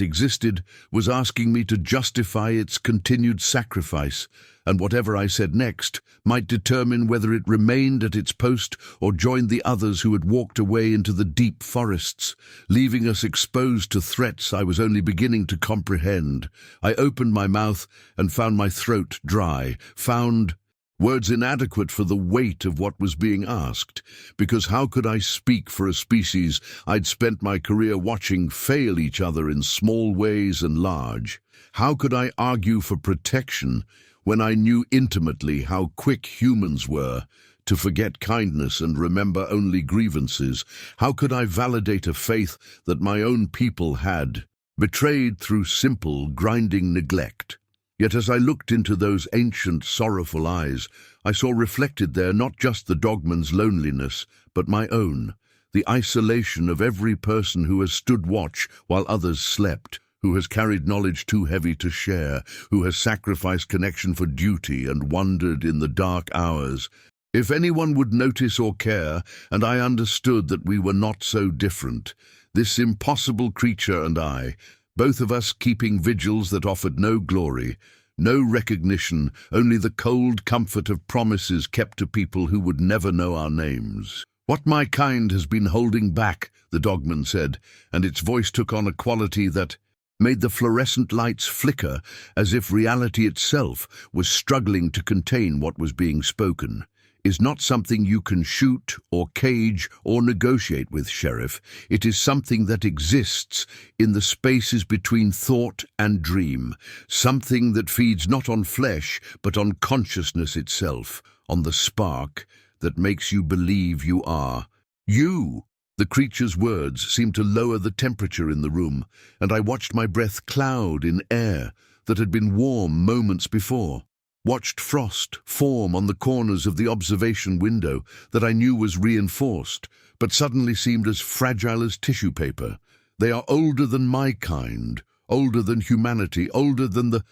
existed was asking me to justify its continued sacrifice, and whatever I said next might determine whether it remained at its post or joined the others who had walked away into the deep forests, leaving us exposed to threats I was only beginning to comprehend. I opened my mouth and found my throat dry, found words inadequate for the weight of what was being asked, because how could I speak for a species I'd spent my career watching fail each other in small ways and large? How could I argue for protection when I knew intimately how quick humans were to forget kindness and remember only grievances? How could I validate a faith that my own people had betrayed through simple, grinding neglect? Yet as I looked into those ancient, sorrowful eyes, I saw reflected there not just the dogman's loneliness, but my own, the isolation of every person who has stood watch while others slept, who has carried knowledge too heavy to share, who has sacrificed connection for duty and wandered in the dark hours. If anyone would notice or care, and I understood that we were not so different, this impossible creature and I, both of us keeping vigils that offered no glory, no recognition, only the cold comfort of promises kept to people who would never know our names. "What my kind has been holding back," the dogman said, and its voice took on a quality that made the fluorescent lights flicker as if reality itself was struggling to contain what was being spoken, "is not something you can shoot or cage or negotiate with, Sheriff. It is something that exists in the spaces between thought and dream, something that feeds not on flesh but on consciousness itself, on the spark that makes you believe you are. You!" The creature's words seemed to lower the temperature in the room, and I watched my breath cloud in air that had been warm moments before. Watched frost form on the corners of the observation window that I knew was reinforced, but suddenly seemed as fragile as tissue paper. They are older than my kind, older than humanity, older than the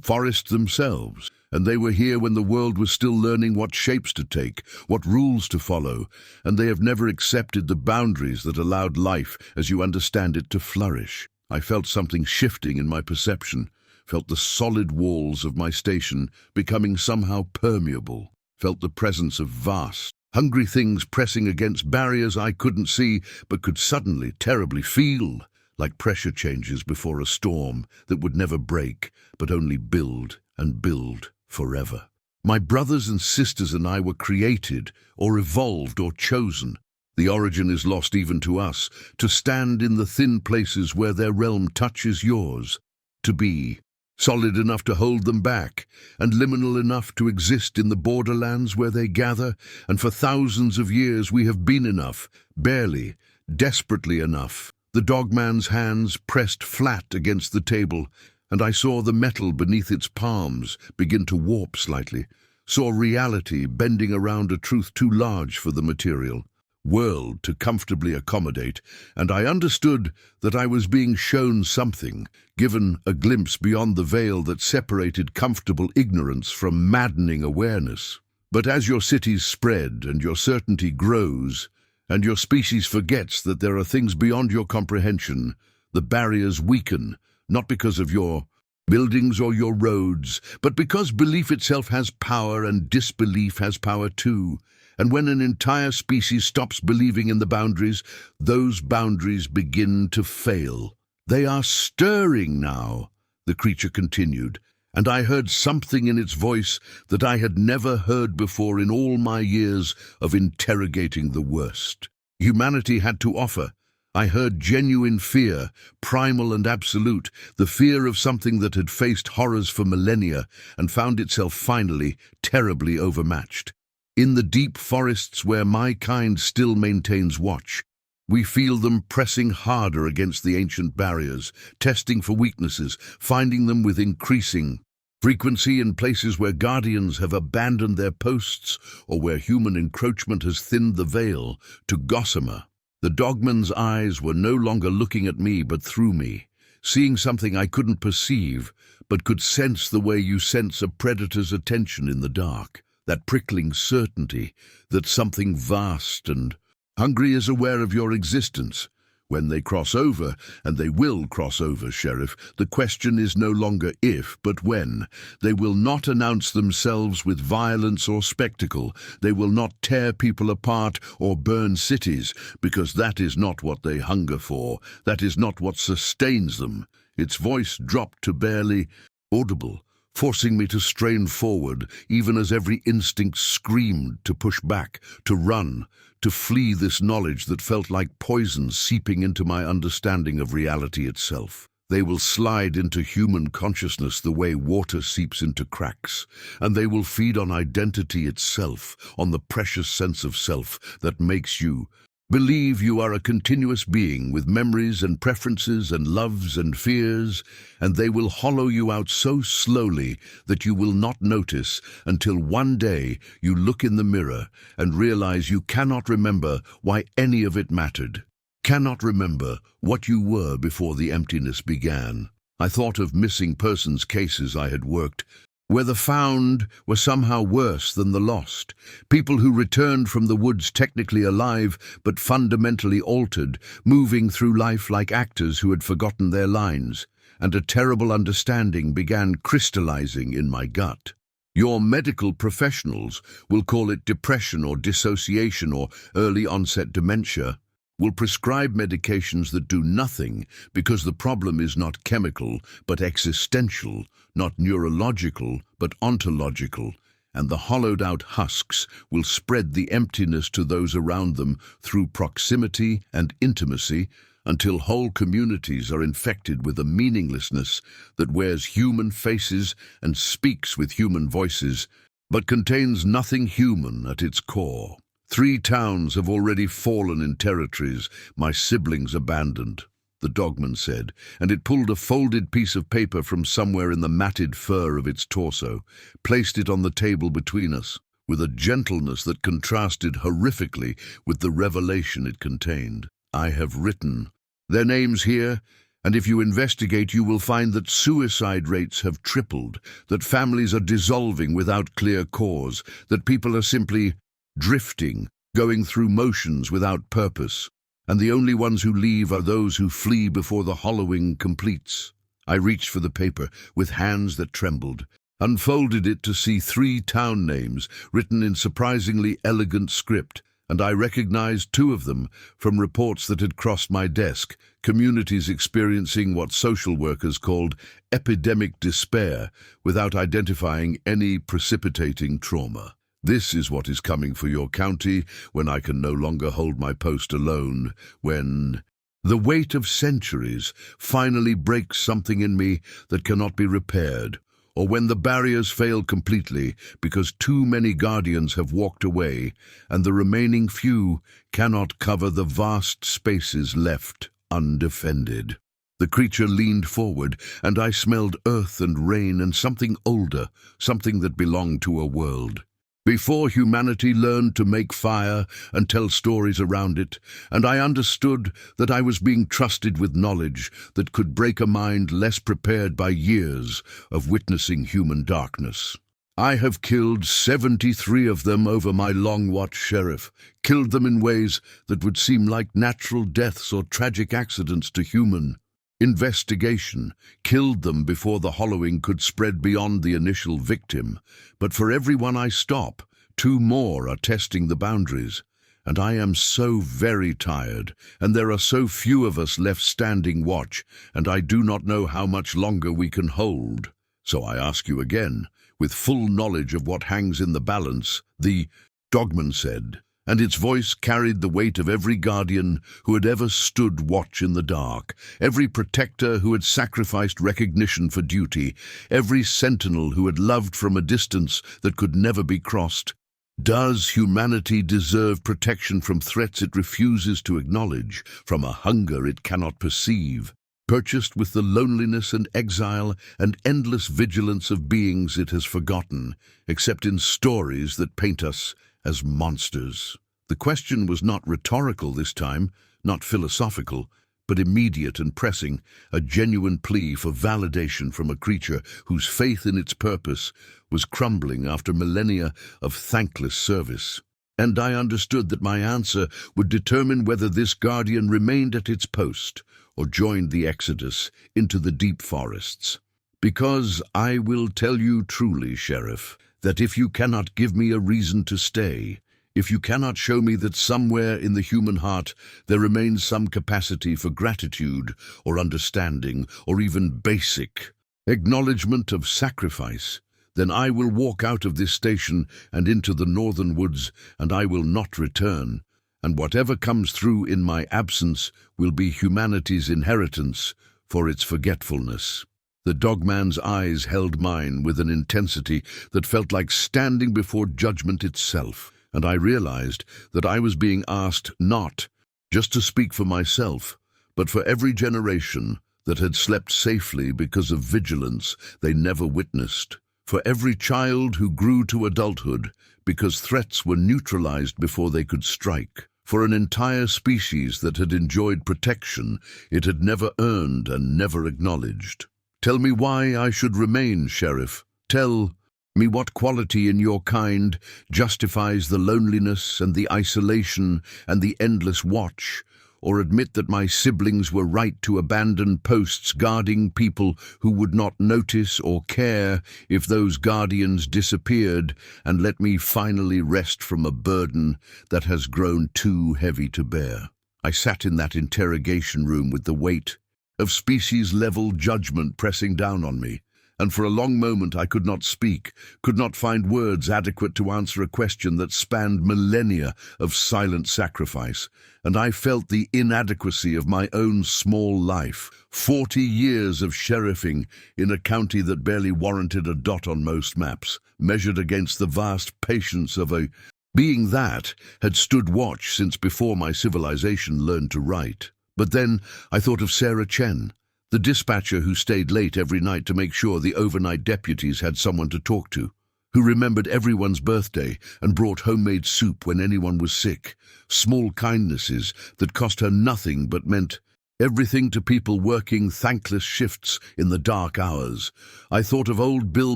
forests themselves, and they were here when the world was still learning what shapes to take, what rules to follow, and they have never accepted the boundaries that allowed life, as you understand it, to flourish. I felt something shifting in my perception, felt the solid walls of my station becoming somehow permeable, felt the presence of vast, hungry things pressing against barriers I couldn't see but could suddenly, terribly feel, like pressure changes before a storm that would never break, but only build and build forever. My brothers and sisters and I were created, or evolved, or chosen. The origin is lost even to us, to stand in the thin places where their realm touches yours, to be solid enough to hold them back, and liminal enough to exist in the borderlands where they gather, and for thousands of years we have been enough, barely, desperately enough. The dogman's hands pressed flat against the table, and I saw the metal beneath its palms begin to warp slightly, saw reality bending around a truth too large for the material world to comfortably accommodate, and I understood that I was being shown something, given a glimpse beyond the veil that separated comfortable ignorance from maddening awareness. But as your cities spread and your certainty grows, and your species forgets that there are things beyond your comprehension, the barriers weaken, not because of your buildings or your roads, but because belief itself has power and disbelief has power too. And when an entire species stops believing in the boundaries, those boundaries begin to fail. "They are stirring now," the creature continued, and I heard something in its voice that I had never heard before in all my years of interrogating the worst humanity had to offer. I heard genuine fear, primal and absolute, the fear of something that had faced horrors for millennia and found itself finally terribly overmatched. In the deep forests where my kind still maintains watch, we feel them pressing harder against the ancient barriers, testing for weaknesses, finding them with increasing frequency in places where guardians have abandoned their posts or where human encroachment has thinned the veil to gossamer. The dogman's eyes were no longer looking at me but through me, seeing something I couldn't perceive, but could sense the way you sense a predator's attention in the dark, that prickling certainty that something vast and hungry is aware of your existence. When they cross over, and they will cross over, Sheriff, the question is no longer if, but when. They will not announce themselves with violence or spectacle. They will not tear people apart or burn cities, because that is not what they hunger for. That is not what sustains them. Its voice dropped to barely audible, forcing me to strain forward, even as every instinct screamed to push back, to run, to flee this knowledge that felt like poison seeping into my understanding of reality itself. They will slide into human consciousness the way water seeps into cracks, and they will feed on identity itself, on the precious sense of self that makes you believe you are a continuous being with memories and preferences and loves and fears, and they will hollow you out so slowly that you will not notice until one day you look in the mirror and realize you cannot remember why any of it mattered, cannot remember what you were before the emptiness began. I thought of missing persons cases I had worked, where the found were somehow worse than the lost. People who returned from the woods technically alive, but fundamentally altered, moving through life like actors who had forgotten their lines. And a terrible understanding began crystallizing in my gut. Your medical professionals will call it depression or dissociation or early onset dementia, will prescribe medications that do nothing because the problem is not chemical but existential, not neurological but ontological, and the hollowed-out husks will spread the emptiness to those around them through proximity and intimacy until whole communities are infected with a meaninglessness that wears human faces and speaks with human voices, but contains nothing human at its core. 3 towns have already fallen in territories my siblings abandoned, the dogman said, and it pulled a folded piece of paper from somewhere in the matted fur of its torso, placed it on the table between us, with a gentleness that contrasted horrifically with the revelation it contained. I have written their names here, and if you investigate you will find that suicide rates have tripled, that families are dissolving without clear cause, that people are simply drifting, going through motions without purpose, and the only ones who leave are those who flee before the hollowing completes. I reached for the paper with hands that trembled, unfolded it to see 3 town names written in surprisingly elegant script, and I recognized 2 of them from reports that had crossed my desk, communities experiencing what social workers called epidemic despair without identifying any precipitating trauma. This is what is coming for your county when I can no longer hold my post alone, when the weight of centuries finally breaks something in me that cannot be repaired, or when the barriers fail completely because too many guardians have walked away and the remaining few cannot cover the vast spaces left undefended. The creature leaned forward, and I smelled earth and rain and something older, something that belonged to a world before humanity learned to make fire and tell stories around it, and I understood that I was being trusted with knowledge that could break a mind less prepared by years of witnessing human darkness. I have killed 73 of them over my long watch, Sheriff, killed them in ways that would seem like natural deaths or tragic accidents to human investigation, killed them before the hollowing could spread beyond the initial victim. But for every one I stop, 2 more are testing the boundaries. And I am so very tired, and there are so few of us left standing watch, and I do not know how much longer we can hold. So I ask you again, with full knowledge of what hangs in the balance, the dogman said, and its voice carried the weight of every guardian who had ever stood watch in the dark, every protector who had sacrificed recognition for duty, every sentinel who had loved from a distance that could never be crossed. Does humanity deserve protection from threats it refuses to acknowledge, from a hunger it cannot perceive, purchased with the loneliness and exile and endless vigilance of beings it has forgotten, except in stories that paint us as monsters? The question was not rhetorical this time, not philosophical, but immediate and pressing, a genuine plea for validation from a creature whose faith in its purpose was crumbling after millennia of thankless service. And I understood that my answer would determine whether this guardian remained at its post or joined the exodus into the deep forests. Because I will tell you truly, Sheriff, that if you cannot give me a reason to stay, if you cannot show me that somewhere in the human heart there remains some capacity for gratitude or understanding or even basic acknowledgement of sacrifice, then I will walk out of this station and into the northern woods, and I will not return. And whatever comes through in my absence will be humanity's inheritance for its forgetfulness. The dogman's eyes held mine with an intensity that felt like standing before judgment itself, and I realized that I was being asked not just to speak for myself, but for every generation that had slept safely because of vigilance they never witnessed, for every child who grew to adulthood because threats were neutralized before they could strike, for an entire species that had enjoyed protection it had never earned and never acknowledged. Tell me why I should remain, Sheriff. Tell me what quality in your kind justifies the loneliness and the isolation and the endless watch, or admit that my siblings were right to abandon posts guarding people who would not notice or care if those guardians disappeared, and let me finally rest from a burden that has grown too heavy to bear. I sat in that interrogation room with the weight of species-level judgment pressing down on me, and for a long moment I could not speak, could not find words adequate to answer a question that spanned millennia of silent sacrifice, and I felt the inadequacy of my own small life, 40 years of sheriffing in a county that barely warranted a dot on most maps, measured against the vast patience of a being that had stood watch since before my civilization learned to write. But then I thought of Sarah Chen, the dispatcher who stayed late every night to make sure the overnight deputies had someone to talk to, who remembered everyone's birthday and brought homemade soup when anyone was sick, small kindnesses that cost her nothing but meant everything to people working thankless shifts in the dark hours. I thought of old Bill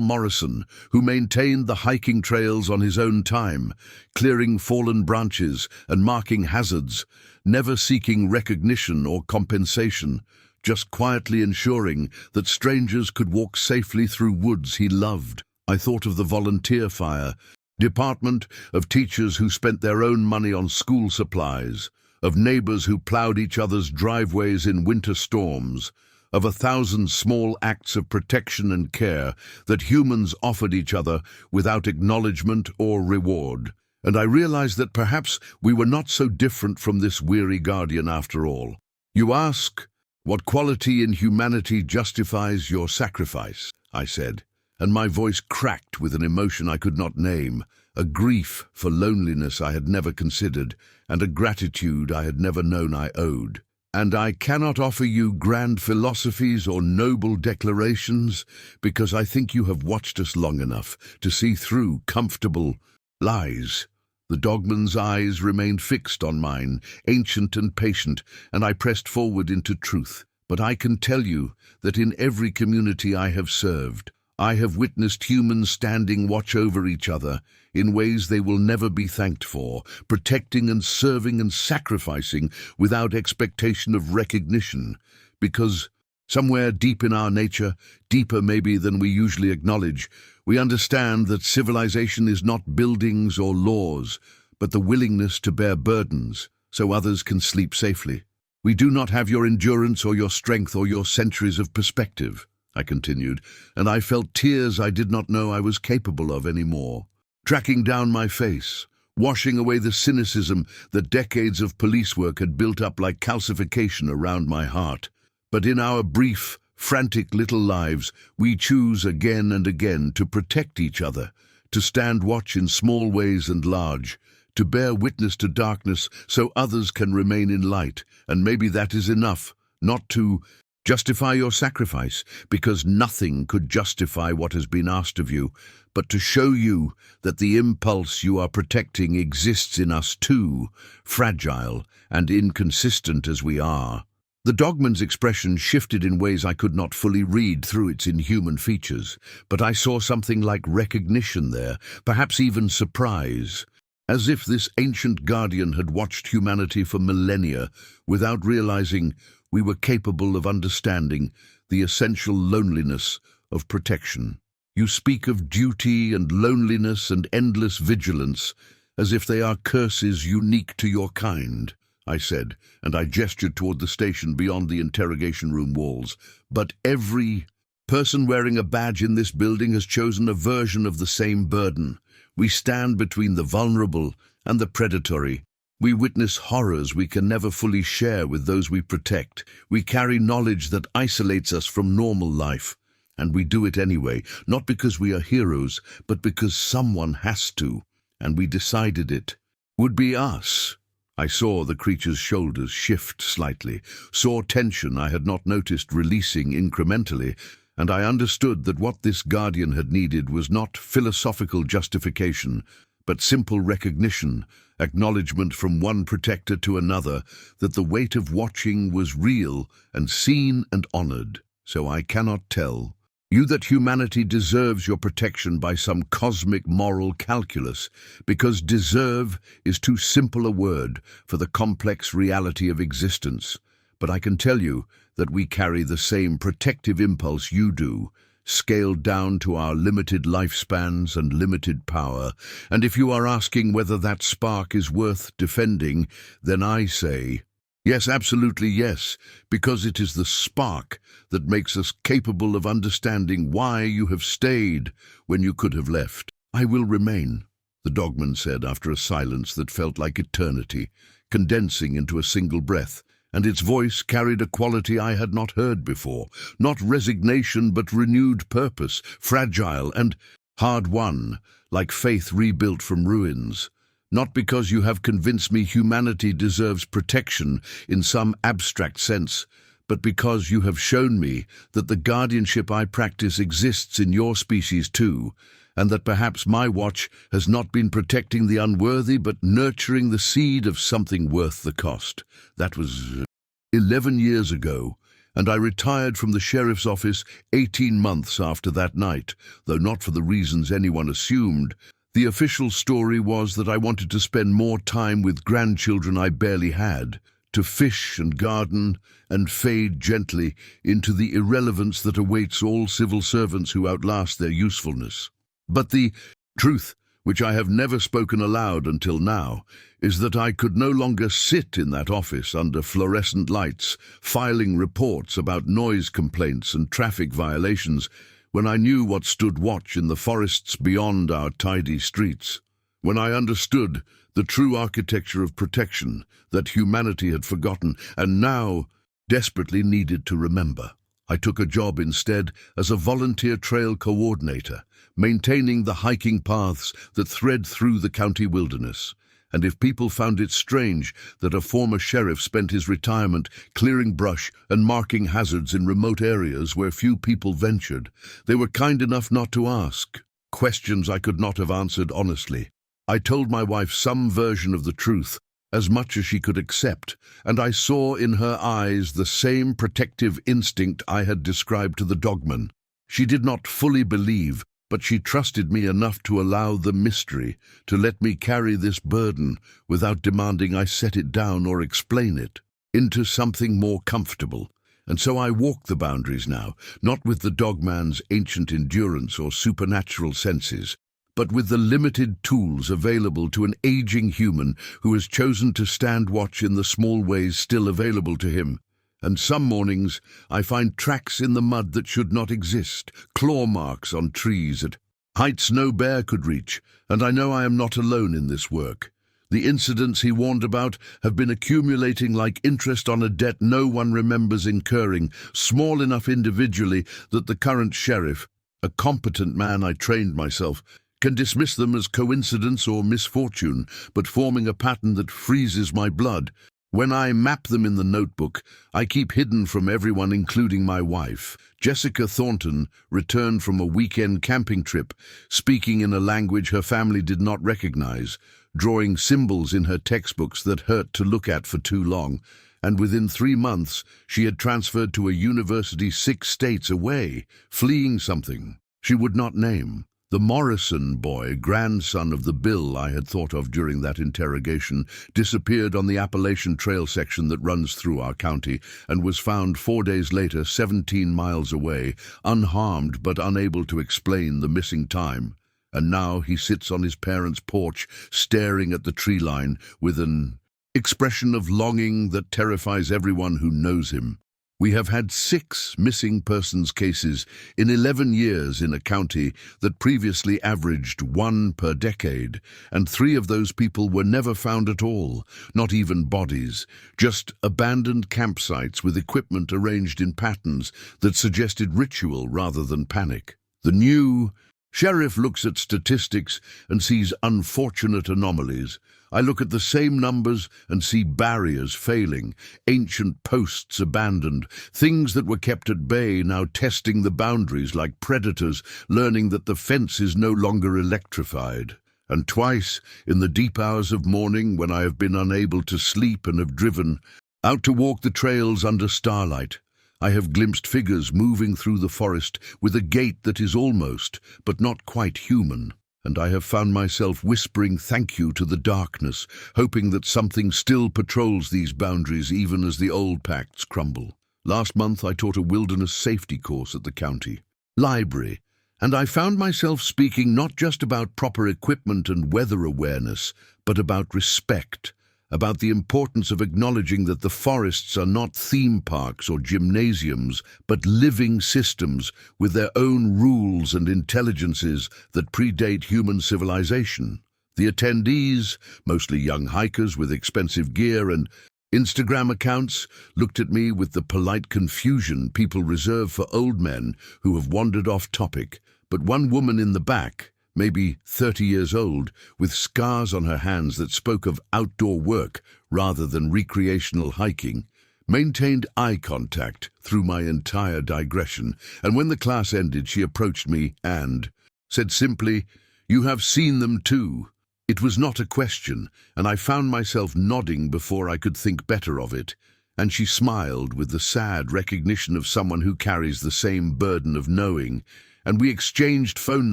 Morrison, who maintained the hiking trails on his own time, clearing fallen branches and marking hazards, never seeking recognition or compensation, just quietly ensuring that strangers could walk safely through woods he loved. I thought of the volunteer fire department, of teachers who spent their own money on school supplies, of neighbors who plowed each other's driveways in winter storms, of 1,000 small acts of protection and care that humans offered each other without acknowledgement or reward. And I realized that perhaps we were not so different from this weary guardian after all. You ask, what quality in humanity justifies your sacrifice? I said, and my voice cracked with an emotion I could not name, a grief for loneliness I had never considered, and a gratitude I had never known I owed. And I cannot offer you grand philosophies or noble declarations, because I think you have watched us long enough to see through comfortable lies. The dogman's eyes remained fixed on mine, ancient and patient, and I pressed forward into truth. But I can tell you that in every community I have served, I have witnessed humans standing watch over each other in ways they will never be thanked for, protecting and serving and sacrificing without expectation of recognition, because somewhere deep in our nature, deeper maybe than we usually acknowledge, we understand that civilization is not buildings or laws, but the willingness to bear burdens so others can sleep safely. We do not have your endurance or your strength or your centuries of perspective, I continued, and I felt tears I did not know I was capable of anymore, tracking down my face, washing away the cynicism that decades of police work had built up like calcification around my heart. But in our brief, frantic little lives, we choose again and again to protect each other, to stand watch in small ways and large, to bear witness to darkness so others can remain in light, and maybe that is enough, not to justify your sacrifice, because nothing could justify what has been asked of you, but to show you that the impulse you are protecting exists in us too, fragile and inconsistent as we are. The dogman's expression shifted in ways I could not fully read through its inhuman features, but I saw something like recognition there, perhaps even surprise, as if this ancient guardian had watched humanity for millennia without realizing we were capable of understanding the essential loneliness of protection. You speak of duty and loneliness and endless vigilance as if they are curses unique to your kind, I said, and I gestured toward the station beyond the interrogation room walls. But every person wearing a badge in this building has chosen a version of the same burden. We stand between the vulnerable and the predatory. We witness horrors we can never fully share with those we protect. We carry knowledge that isolates us from normal life. And we do it anyway, not because we are heroes, but because someone has to. And we decided it would be us. I saw the creature's shoulders shift slightly, saw tension I had not noticed releasing incrementally, and I understood that what this guardian had needed was not philosophical justification, but simple recognition, acknowledgement from one protector to another that the weight of watching was real and seen and honored. So I cannot tell you that humanity deserves your protection by some cosmic moral calculus, because deserve is too simple a word for the complex reality of existence. But I can tell you that we carry the same protective impulse you do, scaled down to our limited lifespans and limited power. And if you are asking whether that spark is worth defending, then I say, yes, absolutely yes, because it is the spark that makes us capable of understanding why you have stayed when you could have left. I will remain, the dogman said after a silence that felt like eternity, condensing into a single breath, and its voice carried a quality I had not heard before, not resignation but renewed purpose, fragile and hard-won, like faith rebuilt from ruins. Not because you have convinced me humanity deserves protection in some abstract sense, but because you have shown me that the guardianship I practice exists in your species too, and that perhaps my watch has not been protecting the unworthy but nurturing the seed of something worth the cost. That was 11 years ago, and I retired from the sheriff's office 18 months after that night, though not for the reasons anyone assumed. The official story was that I wanted to spend more time with grandchildren I barely had, to fish and garden and fade gently into the irrelevance that awaits all civil servants who outlast their usefulness. But the truth, which I have never spoken aloud until now, is that I could no longer sit in that office under fluorescent lights, filing reports about noise complaints and traffic violations, when I knew what stood watch in the forests beyond our tidy streets, when I understood the true architecture of protection that humanity had forgotten and now desperately needed to remember. I took a job instead as a volunteer trail coordinator, maintaining the hiking paths that thread through the county wilderness. And if people found it strange that a former sheriff spent his retirement clearing brush and marking hazards in remote areas where few people ventured, they were kind enough not to ask questions I could not have answered honestly. I told my wife some version of the truth, as much as she could accept, and I saw in her eyes the same protective instinct I had described to the dogman. She did not fully believe, but she trusted me enough to allow the mystery to let me carry this burden without demanding I set it down or explain it into something more comfortable. And so I walk the boundaries now, not with the dogman's ancient endurance or supernatural senses, but with the limited tools available to an aging human who has chosen to stand watch in the small ways still available to him. And some mornings I find tracks in the mud that should not exist, claw marks on trees at heights no bear could reach, and I know I am not alone in this work. The incidents he warned about have been accumulating like interest on a debt no one remembers incurring, small enough individually that the current sheriff, a competent man I trained myself, can dismiss them as coincidence or misfortune, but forming a pattern that freezes my blood. When I map them in the notebook, I keep hidden from everyone, including my wife. Jessica Thornton returned from a weekend camping trip, speaking in a language her family did not recognize, drawing symbols in her textbooks that hurt to look at for too long, and within 3 months she had transferred to a university 6 states away, fleeing something she would not name. The Morrison boy, grandson of the Bill I had thought of during that interrogation, disappeared on the Appalachian Trail section that runs through our county and was found 4 days later 17 miles away, unharmed but unable to explain the missing time. And now he sits on his parents' porch, staring at the tree line with an expression of longing that terrifies everyone who knows him. We have had 6 missing persons cases in 11 years in a county that previously averaged 1 per decade, and 3 of those people were never found at all, not even bodies, just abandoned campsites with equipment arranged in patterns that suggested ritual rather than panic. The new sheriff looks at statistics and sees unfortunate anomalies. I look at the same numbers and see barriers failing, ancient posts abandoned, things that were kept at bay now testing the boundaries like predators, learning that the fence is no longer electrified. And twice, in the deep hours of morning when I have been unable to sleep and have driven out to walk the trails under starlight, I have glimpsed figures moving through the forest with a gait that is almost, but not quite human. And I have found myself whispering thank you to the darkness, hoping that something still patrols these boundaries even as the old pacts crumble. Last month I taught a wilderness safety course at the county library, and I found myself speaking not just about proper equipment and weather awareness, but about respect, about the importance of acknowledging that the forests are not theme parks or gymnasiums, but living systems with their own rules and intelligences that predate human civilization. The attendees, mostly young hikers with expensive gear and Instagram accounts, looked at me with the polite confusion people reserve for old men who have wandered off topic, but one woman in the back, maybe 30 years old, with scars on her hands that spoke of outdoor work rather than recreational hiking, maintained eye contact through my entire digression, and when the class ended she approached me and said simply, "You have seen them too." It was not a question, and I found myself nodding before I could think better of it, and she smiled with the sad recognition of someone who carries the same burden of knowing, and we exchanged phone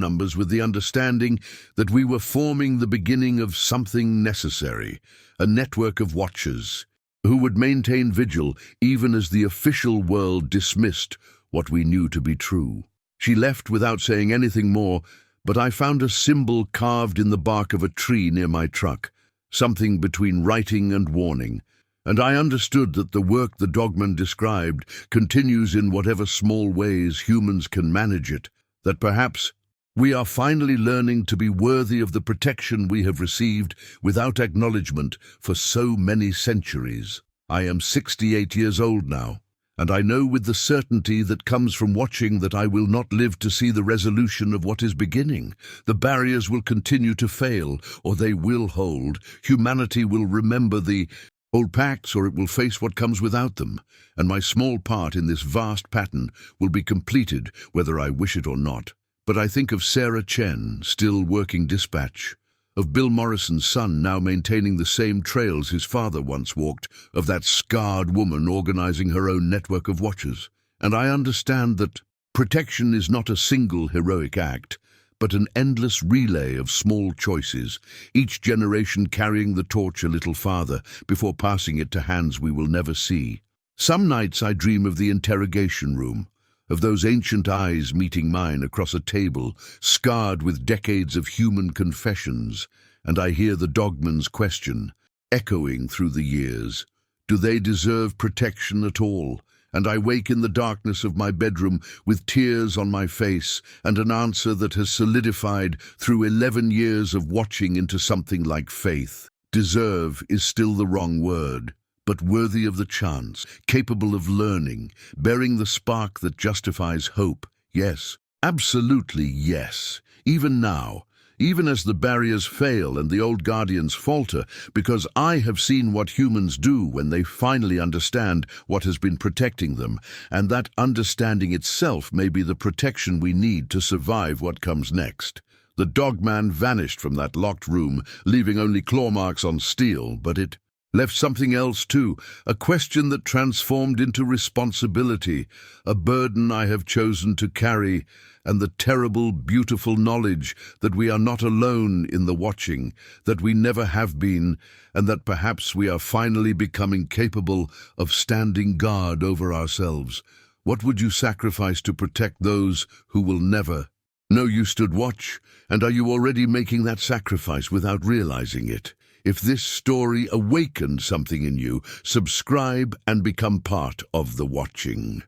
numbers with the understanding that we were forming the beginning of something necessary, a network of watchers who would maintain vigil even as the official world dismissed what we knew to be true. She left without saying anything more, but I found a symbol carved in the bark of a tree near my truck, something between writing and warning, and I understood that the work the Dogman described continues in whatever small ways humans can manage it, that perhaps we are finally learning to be worthy of the protection we have received without acknowledgement for so many centuries. I am 68 years old now, and I know with the certainty that comes from watching that I will not live to see the resolution of what is beginning. The barriers will continue to fail, or they will hold. Humanity will remember the old pacts, or it will face what comes without them, and my small part in this vast pattern will be completed whether I wish it or not. But I think of Sarah Chen, still working dispatch, of Bill Morrison's son now maintaining the same trails his father once walked, of that scarred woman organizing her own network of watchers. And I understand that protection is not a single heroic act, but an endless relay of small choices, each generation carrying the torch a little farther before passing it to hands we will never see. Some nights I dream of the interrogation room, of those ancient eyes meeting mine across a table, scarred with decades of human confessions, and I hear the Dogman's question, echoing through the years. Do they deserve protection at all? And I wake in the darkness of my bedroom with tears on my face and an answer that has solidified through 11 years of watching into something like faith. Deserve is still the wrong word, but worthy of the chance, capable of learning, bearing the spark that justifies hope. Yes, absolutely yes. Even now, even as the barriers fail and the old guardians falter, because I have seen what humans do when they finally understand what has been protecting them, and that understanding itself may be the protection we need to survive what comes next. The Dogman vanished from that locked room, leaving only claw marks on steel, but it left something else too, a question that transformed into responsibility, a burden I have chosen to carry, and the terrible, beautiful knowledge that we are not alone in the watching, that we never have been, and that perhaps we are finally becoming capable of standing guard over ourselves. What would you sacrifice to protect those who will never know you stood watch? And are you already making that sacrifice without realizing it? If this story awakened something in you, subscribe and become part of the watching.